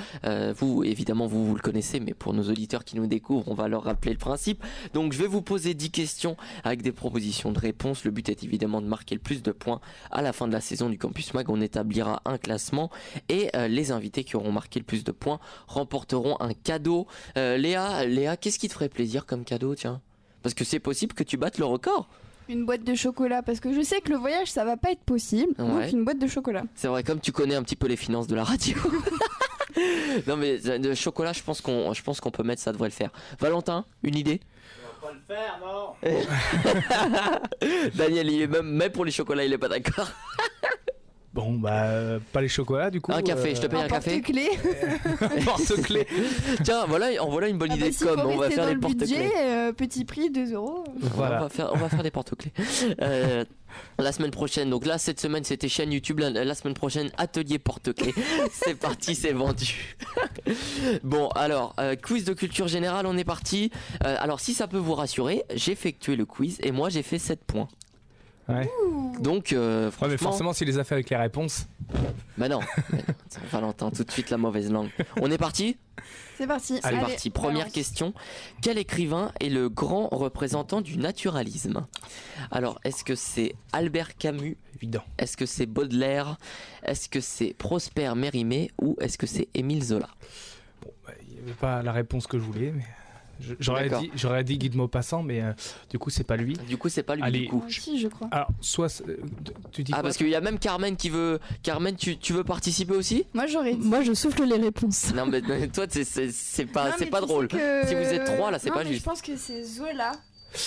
Vous, évidemment, vous le connaissez, mais pour nos auditeurs qui nous découvrent, on va leur rappeler le principe. Donc, je vais vous poser 10 questions avec des propositions de réponses. Le but est évidemment de marquer le plus de points à la fin de la saison du Campus Mag. On établira un classement et les invités qui auront marqué le plus de points remporteront un cadeau. Léa, qu'est-ce qui te ferait plaisir comme cadeau, tiens? Parce que c'est possible que tu battes le record. Une boîte de chocolat, parce que je sais que le voyage, ça va pas être possible. Ouais. Donc, une boîte de chocolat. C'est vrai, comme tu connais un petit peu les finances de la radio. Non mais de chocolat, je pense qu'on peut mettre, ça devrait le faire. Valentin, une idée? On va pas le faire, non. Daniel, il est même pour les chocolats, il est pas d'accord. Bon bah pas les chocolats du coup. Un café, je te paye un café. Porte-clés. Porte-clé. Tiens, voilà une bonne idée de S'il com. faut On va rester faire dans des le porte-clés. budget, petit prix, 2 €. Voilà. On va faire des porte-clés. La semaine prochaine, donc là cette semaine c'était chaîne YouTube, la semaine prochaine atelier porte-clés. C'est parti, c'est vendu. Bon alors, quiz de culture générale, on est parti. Alors si ça peut vous rassurer, j'ai effectué le quiz et moi j'ai fait 7 points. Ouais. Donc Ouais, franchement, mais forcément s'il les a fait avec les réponses. bah non. Valentin, tout de suite la mauvaise langue. On est parti? C'est parti. C'est parti. Première balance. question. Quel écrivain est le grand représentant du naturalisme? Alors, est-ce que c'est Albert Camus? Évident. Est-ce que c'est Baudelaire? Est-ce que c'est Prosper Mérimée? Ou est-ce que c'est Émile Zola? Bon, bah, il n'y avait pas la réponse que je voulais, mais j'aurais dit Guy de Maupassant, mais du coup c'est pas lui. Du coup, c'est pas lui. Allez. Du coup. Moi aussi, je crois. Alors soit tu dis Ah, quoi, parce toi qu'il y a même Carmen qui veut. Carmen, tu veux participer aussi? Moi, j'aurais dit. Moi, je souffle les réponses. Non, mais toi, c'est pas, Non, c'est mais pas tu drôle. sais que- Si vous êtes 3 là, c'est Non, pas mais juste. Je pense que c'est Zola.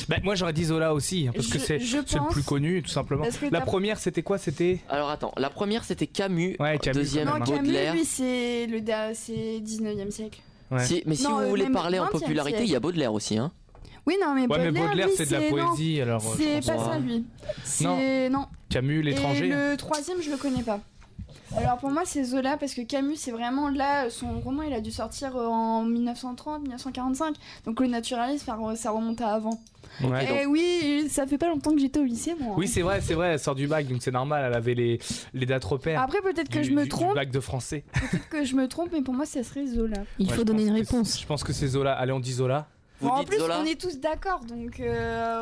Bah, moi j'aurais dit Zola aussi, hein, parce que c'est Je le pense. plus connu tout simplement. Parce que La t'as- première c'était quoi? C'était Alors attends, la première c'était Camus, Ouais, Camus, deuxième quand Non, même, hein. Baudelaire. Camus, lui, c'est 19e siècle. Ouais. Mais si Non, vous voulez même parler en 20e popularité, siècle. il y a Baudelaire aussi, hein. Oui, non, mais Ouais, Baudelaire, mais Baudelaire lui, c'est de la non, poésie alors. je C'est pense pas pas. ça, lui. C'est... Non. Camus, l'étranger. Et le troisième, je le connais pas. Alors pour moi, c'est Zola parce que Camus, c'est vraiment là, son roman, il a dû sortir en 1930, 1945. Donc le naturalisme, ça remonte à avant. Ouais. Et oui, ça fait pas longtemps que j'étais au lycée, moi. Oui, c'est vrai, elle sort du bac, donc c'est normal, elle avait les dates repères. Après, peut-être que je me Du trompe, bac de français. peut-être que je me trompe, mais pour moi, ça serait Zola. Il Ouais, faut je donner pense une que réponse. Je pense que c'est Zola. Allez, on dit Zola. Vous Bon, en dites plus, Zola? on est tous d'accord, donc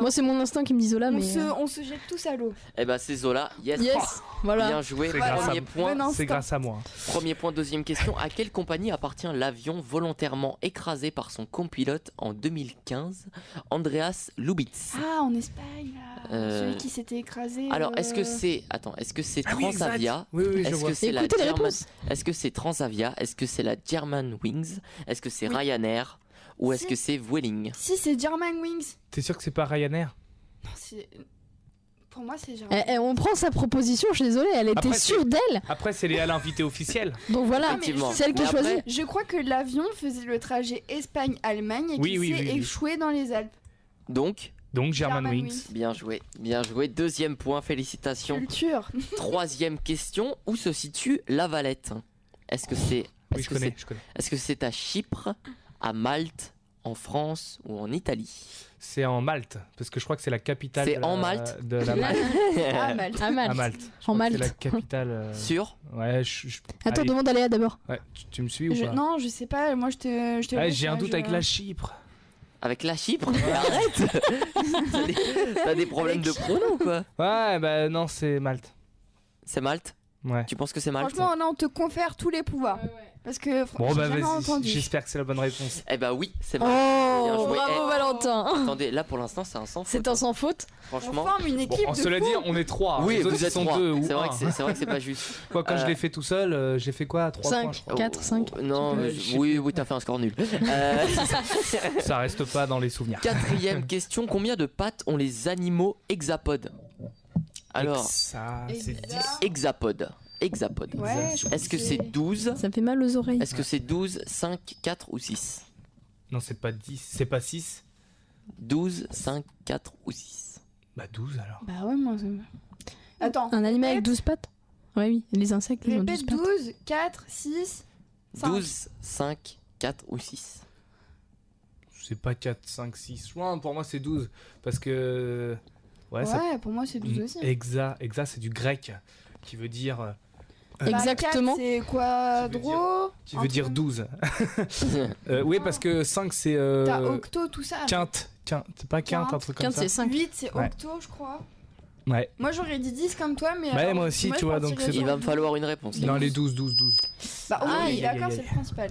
Moi, c'est mon instinct qui me dit Zola, on, mais. on se jette tous à l'eau. Eh ben c'est Zola. Yes. Yes, voilà. Bien joué. C'est grâce à Premier moi. point. Bon instinct. C'est grâce à moi. Premier point. Deuxième question. À quelle compagnie appartient l'avion volontairement écrasé par son copilote en 2015, Andreas Lubitz? Ah, en Espagne, là. Celui qui s'était écrasé. Alors, est-ce que c'est Transavia? Oui, je Est-ce vois. que c'est la Écoutez les German... réponses. Est-ce que c'est Transavia? Est-ce que c'est la German Wings? Est-ce que c'est Oui. Ryanair? Ou est-ce Si. que c'est Vueling? Si, c'est German Wings. T'es sûr que c'est pas Ryanair? Non, c'est... Pour moi, c'est German. On prend sa proposition, je suis désolée, elle était Après, sûre d'elle. Après, c'est à l'invité officiel. Donc voilà, Effectivement. c'est elle qui Mais après- choisit. Je crois que l'avion faisait le trajet Espagne-Allemagne et Oui, qu'il oui, s'est oui, oui. échoué dans les Alpes. Donc, Donc, German German Wings. Wings. bien joué, bien joué. Deuxième point, félicitations. Culture. Troisième question, où se situe La Valette? Est-ce que c'est Oui, est-ce je que connais. c'est- est-ce que c'est à Chypre, à Malte, en France ou en Italie? C'est en Malte, parce que je crois que c'est la capitale. C'est de en la- Malte De la Malte. Ah, Malte. À À Malte. Malte. Je En crois que Malte. C'est la capitale. Sûr? Ouais, Attends, allez. demande à Léa d'abord. Ouais, tu me suis ou pas? Non, je sais pas. Moi, je te Ouais, laisse, j'ai un là, doute avec la Chypre. Avec la Chypre? Mais arrête! T'as des problèmes de pronom quoi? Ouais, bah non, c'est Malte. C'est Malte? Ouais. Tu penses que c'est Malte? Franchement, là, on te confère tous les pouvoirs. Parce que Bon, j'ai bah jamais vas-y, entendu. j'espère que c'est la bonne réponse. Eh bah oui, c'est Malte. Bien Oh, joué. bravo Eh, Valentin. Attendez, là pour l'instant c'est un sans faute. C'est un sans faute. On Franchement. forme une Bon, équipe en de cela fous. dit, on est trois. Oui, Les autres, vous ils êtes sont trois. deux ou C'est vrai un. que c'est vrai que c'est pas juste. Quoi, quand je Euh, l'ai fait tout seul, j'ai fait quoi? 3 Cinq. points, je crois. 4, 5. Non, Je sais oui, t'as fait un score nul. Euh, Ça reste pas dans les souvenirs. Quatrième question, combien de pattes ont les animaux hexapodes? Alors, Ça, c'est 10. hexapodes. Hexapodes. Ouais, je crois Est-ce que c'est 12? Ça me fait mal aux oreilles. Est-ce que c'est 12, 5, 4 ou 6? Non, c'est pas 10. C'est pas 6. 12, 5, 4 ou 6? Bah 12 alors. Bah ouais, moi. Attends. Un animal avec Répète. 12 pattes. Ouais, oui, les insectes, ils ont 12 Répète pattes. 12, 4, 6, 5. 12, 5, 4 ou 6? C'est pas 4, 5, 6. Ouais, pour moi, c'est 12. Parce que. Ouais, ça. Ouais, pour moi, c'est 12 aussi. Exa, c'est du grec. Qui veut dire. Bah, Exactement. 4, c'est quadro. Qui veut dire 12. Oui, parce que 5, c'est. T'as octo, tout ça. Quinte. C'est pas quinte, un truc comme 15, ça. c'est 5. 8, c'est Ouais. octo, je crois. Ouais. Moi, j'aurais dit 10 comme toi, mais. Ouais, alors, moi aussi, tu je vois, partirais donc c'est sur Il va me 12. falloir une réponse. Non, les 12. Bah, au moins, Aïe, on est aïe, d'accord, aïe, c'est aïe. le principal.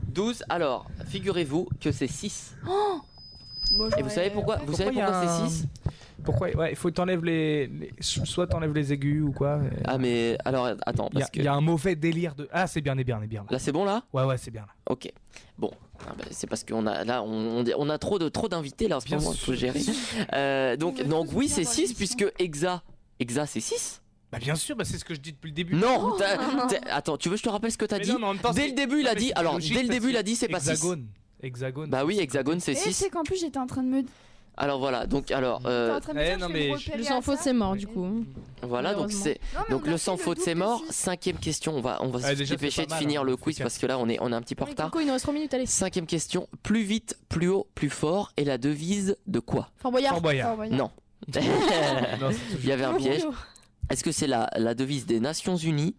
12, alors, figurez-vous que c'est 6. Bon, Et vous savez pourquoi, vous savez il y a pourquoi un- c'est 6? Pourquoi? Ouais, il faut t'enlèves soit t'enlèves les aigus ou quoi. Ah mais, alors, attends, Il y, parce que... a un mauvais délire de. Ah, c'est bien, on est bien. Là c'est bon là? Ouais, c'est bien là. Ok. Bon, ah bah, c'est parce qu'on a là on a trop d'invités là en ce Bien moment, il faut sûr. gérer. Donc veut tous oui venir c'est dans 6 l'émission. puisque Exa c'est 6. Bah, bien sûr, bah, c'est ce que je dis depuis le début. Non, attends, tu veux que je te rappelle ce que t'as Mais dit? non, mais en même temps, Dès c'est- le début il a non, mais dit, c'est alors logique, dès le parce début il que a dit c'est pas 6. Hexagone. Bah oui, Hexagone c'est Et 6. c'est qu'en plus, j'étais en train de me. Alors voilà, donc alors T'es en train de me dire, non, je vais me mais- repérer Le à sans faute, ça. c'est mort du coup. voilà, donc malheureusement. c'est Non, mais donc on a le fait sans faute double c'est mort. six. Cinquième question, on va Ah, se déjà, c'est dépêcher pas de mal, finir hein, le on quiz fait parce que là on est un petit peu en Oui, retard. Coco, il nous reste 3 minutes, allez. Cinquième question, plus vite, plus haut, plus fort est la devise de quoi? Fort Boyard. Fort Boyard. Fort Boyard. Non. Non, c'est Il y avait un piège. Est-ce que c'est la devise des Nations Unies,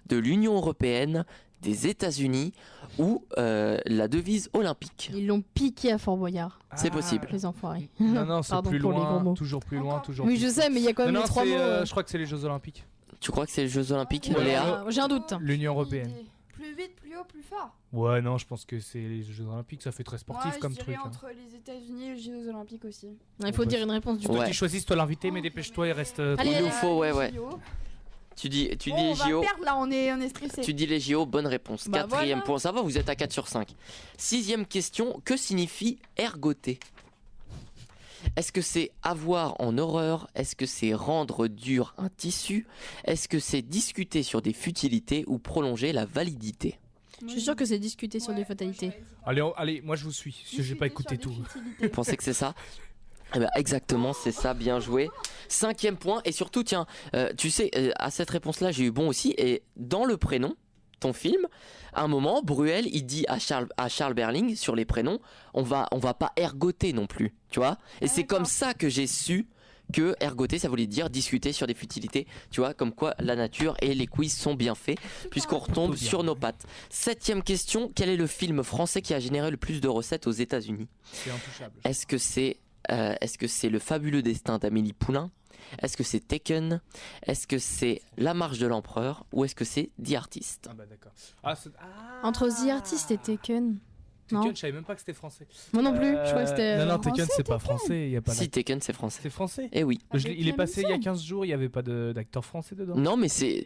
de l'Union Européenne, des États-Unis ou la devise olympique? Ils l'ont piqué à Fort Boyard, C'est possible. les enfoirés. Non, c'est Pardon plus pour les gros loin. mots. Toujours plus loin, toujours Oui, plus je sais, mais il y a quand même Non, les 3 mots. je crois que c'est les Jeux Olympiques. Tu crois que c'est les Jeux Olympiques, Ouais. Léa? J'ai un doute. L'Union Européenne. Plus vite, plus haut, plus fort. Ouais, non, je pense que c'est les Jeux Olympiques, ça fait très sportif Moi, comme je truc. dirais hein. entre les États-Unis et les Jeux Olympiques aussi. Il faut dire une réponse du coup. Ouais. Toi, tu choisis, toi l'invité, mais dépêche-toi, il reste. Allez, Il allez. nous faut, ouais. JO. Tu dis Bon, les on va JO. perdre là, on est stressé. Tu dis les JO, bonne réponse. Bah, Quatrième voilà. point, ça va, vous êtes à 4 sur 5. Sixième question, que signifie ergoter? Est-ce que c'est avoir en horreur? Est-ce que c'est rendre dur un tissu? Est-ce que c'est discuter sur des futilités ou prolonger la validité? Je suis sûre que c'est discuter sur des fatalités. Allez, moi je vous suis, parce que j'ai pas écouté tout. Vous pensez que c'est ça? Eh ben, exactement, c'est ça, bien joué. 5e point, et surtout, tiens, tu sais, à cette réponse-là, j'ai eu bon aussi, et dans le prénom, ton film, à un moment, Bruel, il dit à Charles Berling, sur les prénoms, on va pas ergoter non plus, tu vois. Et c'est comme ça que j'ai su que ergoter, ça voulait dire discuter sur des futilités, tu vois, comme quoi la nature et les quiz sont bien faits, puisqu'on retombe sur nos pattes. 7e question, quel est le film français qui a généré le plus de recettes aux États-Unis? C'est intouchable. Est-ce que c'est Le Fabuleux Destin d'Amélie Poulain? Est-ce que c'est Taken? Est-ce que c'est La Marche de l'Empereur? Ou est-ce que c'est The Artist? Ah bah d'accord. Entre The Artist et Taken. Non. Taken, je savais même pas que c'était français. Moi non plus, je crois que c'était. Non, Taken, français, c'est pas français. Y a pas Si, Taken, c'est français. C'est français. Eh oui. Avec Il est Liam passé il y a Neeson. 15 jours, il y avait pas d'acteur français dedans. Non, mais c'est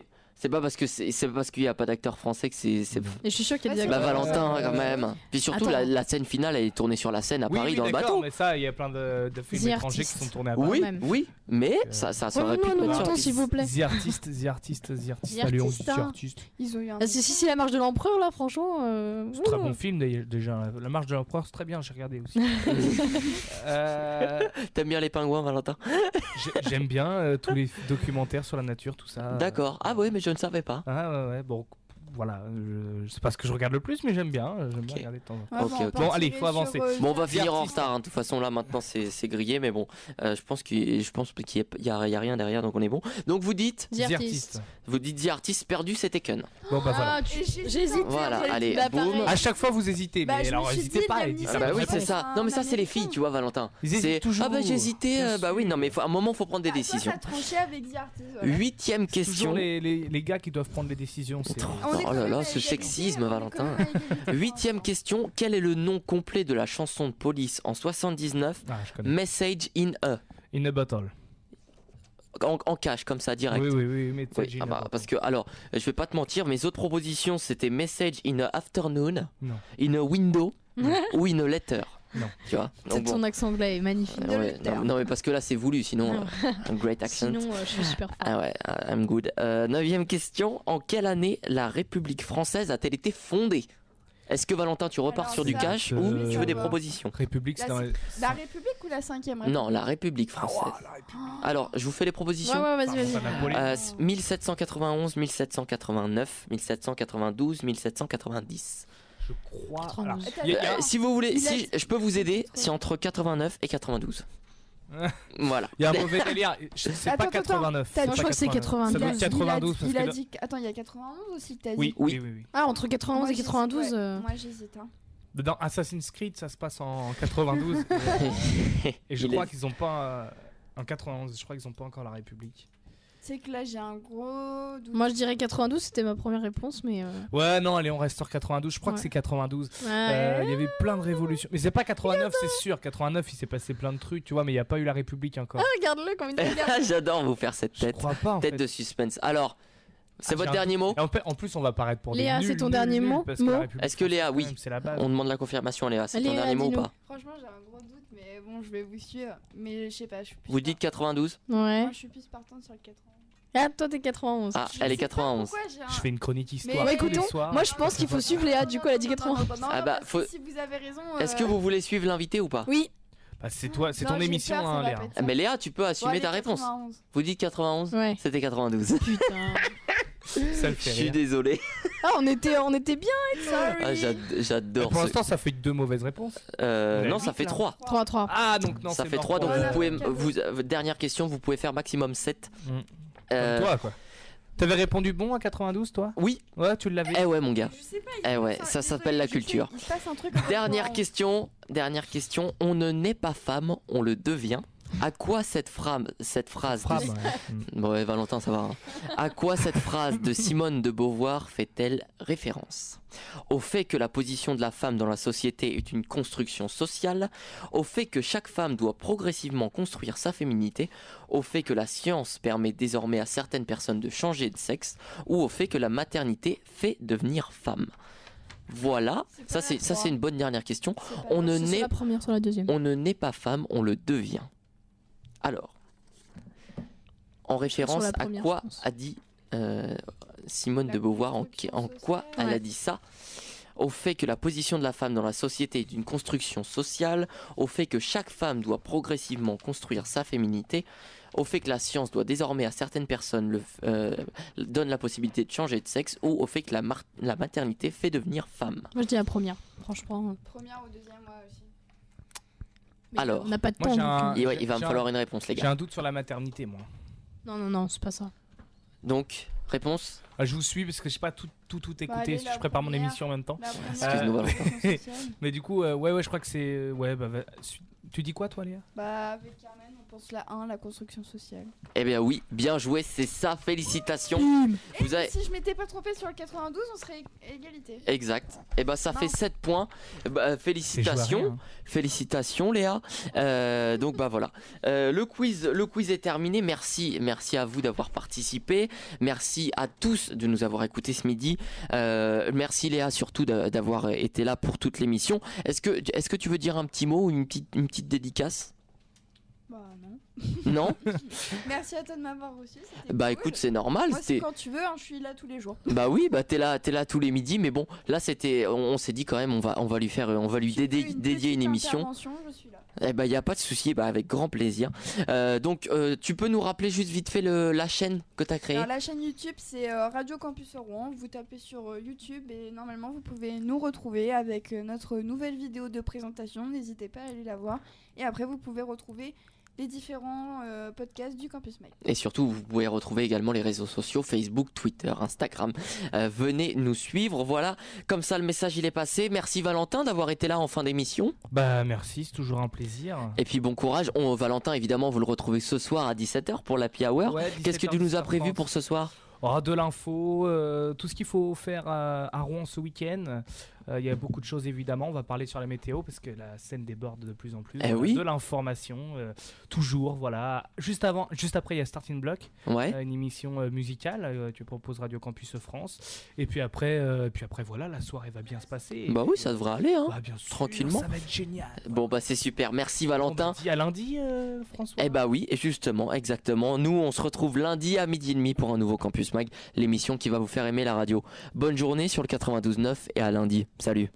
pas parce qu'il y a pas d'acteur français que c'est Et je suis sûr qu'il y a des Ouais, bah, acteurs. Valentin quand même. Puis surtout Attends. la scène finale elle est tournée sur la Seine à Paris dans le d'accord, bateau. mais ça, il y a plein de films The étrangers Artist. qui sont tournés à Paris. Oui, même. oui, mais Donc, ça Ouais, aurait pu non, te non, mettre sur non, la s'il piste. vous plaît. The Artist à Lyon, Artist, The Artist. Ils ont eu un. Ah, si la marche de l'empereur là, franchement. C'est un très bon film déjà. La Marche de l'Empereur, c'est très bien, j'ai regardé aussi. T'aimes bien les pingouins, Valentin? J'aime bien tous les documentaires sur la nature, tout ça. D'accord. Ah ouais, mais je ne savais pas. Ah ouais, bon, voilà, c'est pas ce que je regarde le plus, mais j'aime bien Ok. regarder de temps en temps. Ouais, Ok, on ok. va Bon, en allez, tirer faut avancer. sur, Bon, on va The finir en Artist. retard. hein. De toute façon, là, maintenant, c'est grillé, mais bon, je pense qu'il y a rien derrière, donc on est bon. Donc vous dites The Artist. The Artist perdu, c'est Taken. Bon, bah voilà. Ah, Et j'hésite. Voilà, allez, Bah, boum. pareil. À chaque fois, vous hésitez, Bah, mais je me alors suis n'hésitez dit, pas. Liam dites Neeson, Ah bah oui, réponse. c'est ça. Non, mais ça, c'est les filles, tu vois, Valentin. Ils hésitent C'est toujours. ah bah j'ai hésité. Bien Bah oui, sûr. non, mais à un moment, faut prendre des décisions. Toi, t'as tranché avec The Artist. Voilà. 8e C'est toujours question. les gars qui doivent prendre les décisions. On est Oh quand là même là, à ce égalité, sexisme, on est Valentin. quand même à égalité. 8e question. Quel est le nom complet de la chanson de Police en 79? Ah, je connais. Message in a. In a bottle. En cash, comme ça, direct. Oui, mais Oui, ah bah, parce que, alors, je vais pas te mentir, mes autres propositions c'était Message in a afternoon, Non. in a window ou in a letter. Non. Tu vois? Donc bon. Ton accent anglais est magnifique. Ouais, non, mais parce que là c'est voulu, sinon un great accent. Sinon, je suis super fan. Ah ouais, I'm good. 9e question. En quelle année la République française a-t-elle été fondée? Est-ce que Valentin, tu repars Alors, sur du ça, cash je ou vais tu veux des savoir. propositions? République, c'est dans les... La République ou la 5e Non, la République française. Alors, je vous fais les Ouais, propositions. ouais, vas-y, vas-y. Napoléon. 1791, 1789, 1792, 1790. Je crois. 92. Alors, Attends, il y a- Si vous voulez, Il a- si je peux vous aider, c'est entre 89 et 92. Voilà. Il y a un mauvais délire. C'est pas Attends, 89. t'as dit- Je crois que c'est 92. Ça doit être 92 parce Il a que. dit. Attends, il y a 91 aussi que t'as dit. Oui, Oui. oui. Ah, entre 91 Moi, et 92. j'hésite, ouais. Moi j'hésite. Hein. Dans Assassin's Creed, ça se passe en 92. Et je Il crois est- qu'ils ont pas. En 91, je crois qu'ils ont pas encore la République. C'est que là j'ai un gros doute. Moi, je dirais 92, c'était ma première réponse, mais. Ouais, non, allez, on reste sur 92. Je crois que Ouais. c'est 92. Ouais. Il y avait plein de révolutions. Mais c'est pas 89, c'est sûr. 89, il s'est passé plein de trucs, tu vois, mais il n'y a pas eu la République encore. Regarde-le comme il te regarde. J'adore vous faire cette Je tête. crois pas, en Tête fait. de suspense. Alors, c'est Ah, votre j'ai un- dernier mot? Et en plus, on va paraître pour Léa, des nuls, c'est ton nuls, dernier nuls, mot parce que la Mot République Est-ce que Léa, française, oui. quand même, c'est la base. On demande la confirmation, Léa. C'est ton Léa, dernier mot ou dis-nous. pas? Franchement j'ai un gros doute, mais bon je vais vous suivre. Mais je sais pas, je suis plus. Vous dites 92? Ouais. Moi je suis plus partante sur le 91. Ah, toi, t'es 91. Ah, Je elle est sais pas 91. pourquoi j'ai un- Je fais une chronique histoire. Mais- Bah, tous les écoutons, soirs. moi, je pense qu'il faut suivre Léa. Du coup, elle a dit Non, 91. non, Ah bah, parce que faut- Si vous avez raison. Est-ce que vous voulez suivre l'invité ou pas? Oui. Bah, c'est toi, c'est Non, ton j'ai émission, peur, ça hein, va Léa. pas être Ah, mais Léa, tu peux assumer allez, ta réponse. 91. Vous dites 91? Ouais. C'était 92. Putain. Ça le Je fait suis rire. désolé. Ah, on était bien. Sorry. Ah, j'adore Pour ce... l'instant, ça fait 2 mauvaises réponses. Non, huit, ça fait là. 3. 3-3. Ah, donc non, Ça c'est fait mort 3, pour donc Léa. vous pouvez... Voilà, Dernière question, vous pouvez faire maximum 7. Comme toi, quoi. T'avais répondu bon à 92, toi? Oui. Ouais, tu l'avais. Eh ouais, mon gars. Je sais pas. Eh ouais, ça s'appelle la culture. Il se passe un truc. en Dernière 91. question. On ne naît pas femme, on le devient. À quoi cette phrase Frame, de... ouais. Bon, ouais, Valentin, ça va. Hein. À quoi cette phrase de Simone de Beauvoir fait-elle référence? Au fait que la position de la femme dans la société est une construction sociale, au fait que chaque femme doit progressivement construire sa féminité, au fait que la science permet désormais à certaines personnes de changer de sexe, ou au fait que la maternité fait devenir femme. Voilà, C'est pas ça la c'est trois. une bonne dernière question. C'est pas On grave. ne C'est naît la première sur la deuxième. on ne naît pas femme, on le devient. Alors, en référence la à première, quoi je pense. a dit Simone La de Beauvoir, en construction quoi sociale. elle a Ouais. dit ça? au fait que la position de la femme dans la société est une construction sociale, au fait que chaque femme doit progressivement construire sa féminité, au fait que la science doit désormais à certaines personnes donne la possibilité de changer de sexe, ou au fait que la maternité fait devenir femme. Moi je dis la première, franchement. Première ou deuxième, moi aussi. Mais Alors, on n'a pas de moi, temps. j'ai donc, un- Et ouais, il va me J'ai falloir une réponse, les J'ai gars. un doute sur la maternité, moi. Non, c'est pas ça. Donc, réponse. Je vous suis parce que je sais pas tout écouté, allez, si la je prépare mon première. émission en même temps. La première, Excuse-nous, la Valentin. construction sociale. Mais du coup, ouais, je crois que c'est. Ouais, tu dis quoi, toi, Léa? Bah, avec Carmen, on pense la 1, la construction sociale. Eh bien oui, bien joué, c'est ça, félicitations. Vous avez... Si je m'étais pas trompée sur le 92, on serait égalité. Exact. Et ben ça Non. fait 7 points. C'est joué à Félicitations. rien, hein. Félicitations Léa. Donc bah voilà. Le quiz est terminé. Merci à vous d'avoir participé. Merci à tous de nous avoir écoutés ce midi. Merci Léa surtout d'avoir été là pour toute l'émission. Est-ce que tu veux dire un petit mot ou une petite dédicace? Bah, non. Non. Merci à toi de m'avoir reçu. c'était Bah cool. écoute, c'est normal. Moi, c'est quand tu veux, hein, je suis là tous les jours. Bah oui, bah t'es là tous les midis, mais bon, là on s'est dit quand même, on va lui dédier une émission. Je suis là. Eh bah y a pas de souci, bah avec grand plaisir. Donc tu peux nous rappeler juste vite fait la chaîne que t'as créée? Alors, la chaîne YouTube, c'est Radio Campus Rouen. Vous tapez sur YouTube et normalement, vous pouvez nous retrouver avec notre nouvelle vidéo de présentation. N'hésitez pas à aller la voir. Et après, vous pouvez retrouver les différents podcasts du Campus Mag. Et surtout, vous pouvez retrouver également les réseaux sociaux, Facebook, Twitter, Instagram. Venez nous suivre, voilà. Comme ça, le message il est passé. Merci Valentin d'avoir été là en fin d'émission. Bah, merci, c'est toujours un plaisir. Et puis bon courage. Valentin, évidemment, vous le retrouvez ce soir à 17h pour l'Happy Hour. Ouais, Qu'est-ce que tu nous as 17h30. prévu pour ce soir? De l'info, tout ce qu'il faut faire à Rouen ce week-end. Il y a beaucoup de choses évidemment. On va parler sur la météo parce que la scène déborde de plus en plus. Eh oui. De l'information, toujours. Voilà. Juste après, il y a Starting Block, Ouais. une émission musicale. Tu proposes Radio Campus France. Et puis après, voilà, la soirée va bien se passer. Bah oui, ça devrait aller, hein. Bah, bien sûr, tranquillement. Ça va être génial. Bon bah c'est super. Merci Valentin. On dit à lundi, François. Eh bah oui, justement, exactement. Nous, on se retrouve lundi à 12h30 pour un nouveau Campus Mag, l'émission qui va vous faire aimer la radio. Bonne journée sur le 92.9 et à lundi. Salut.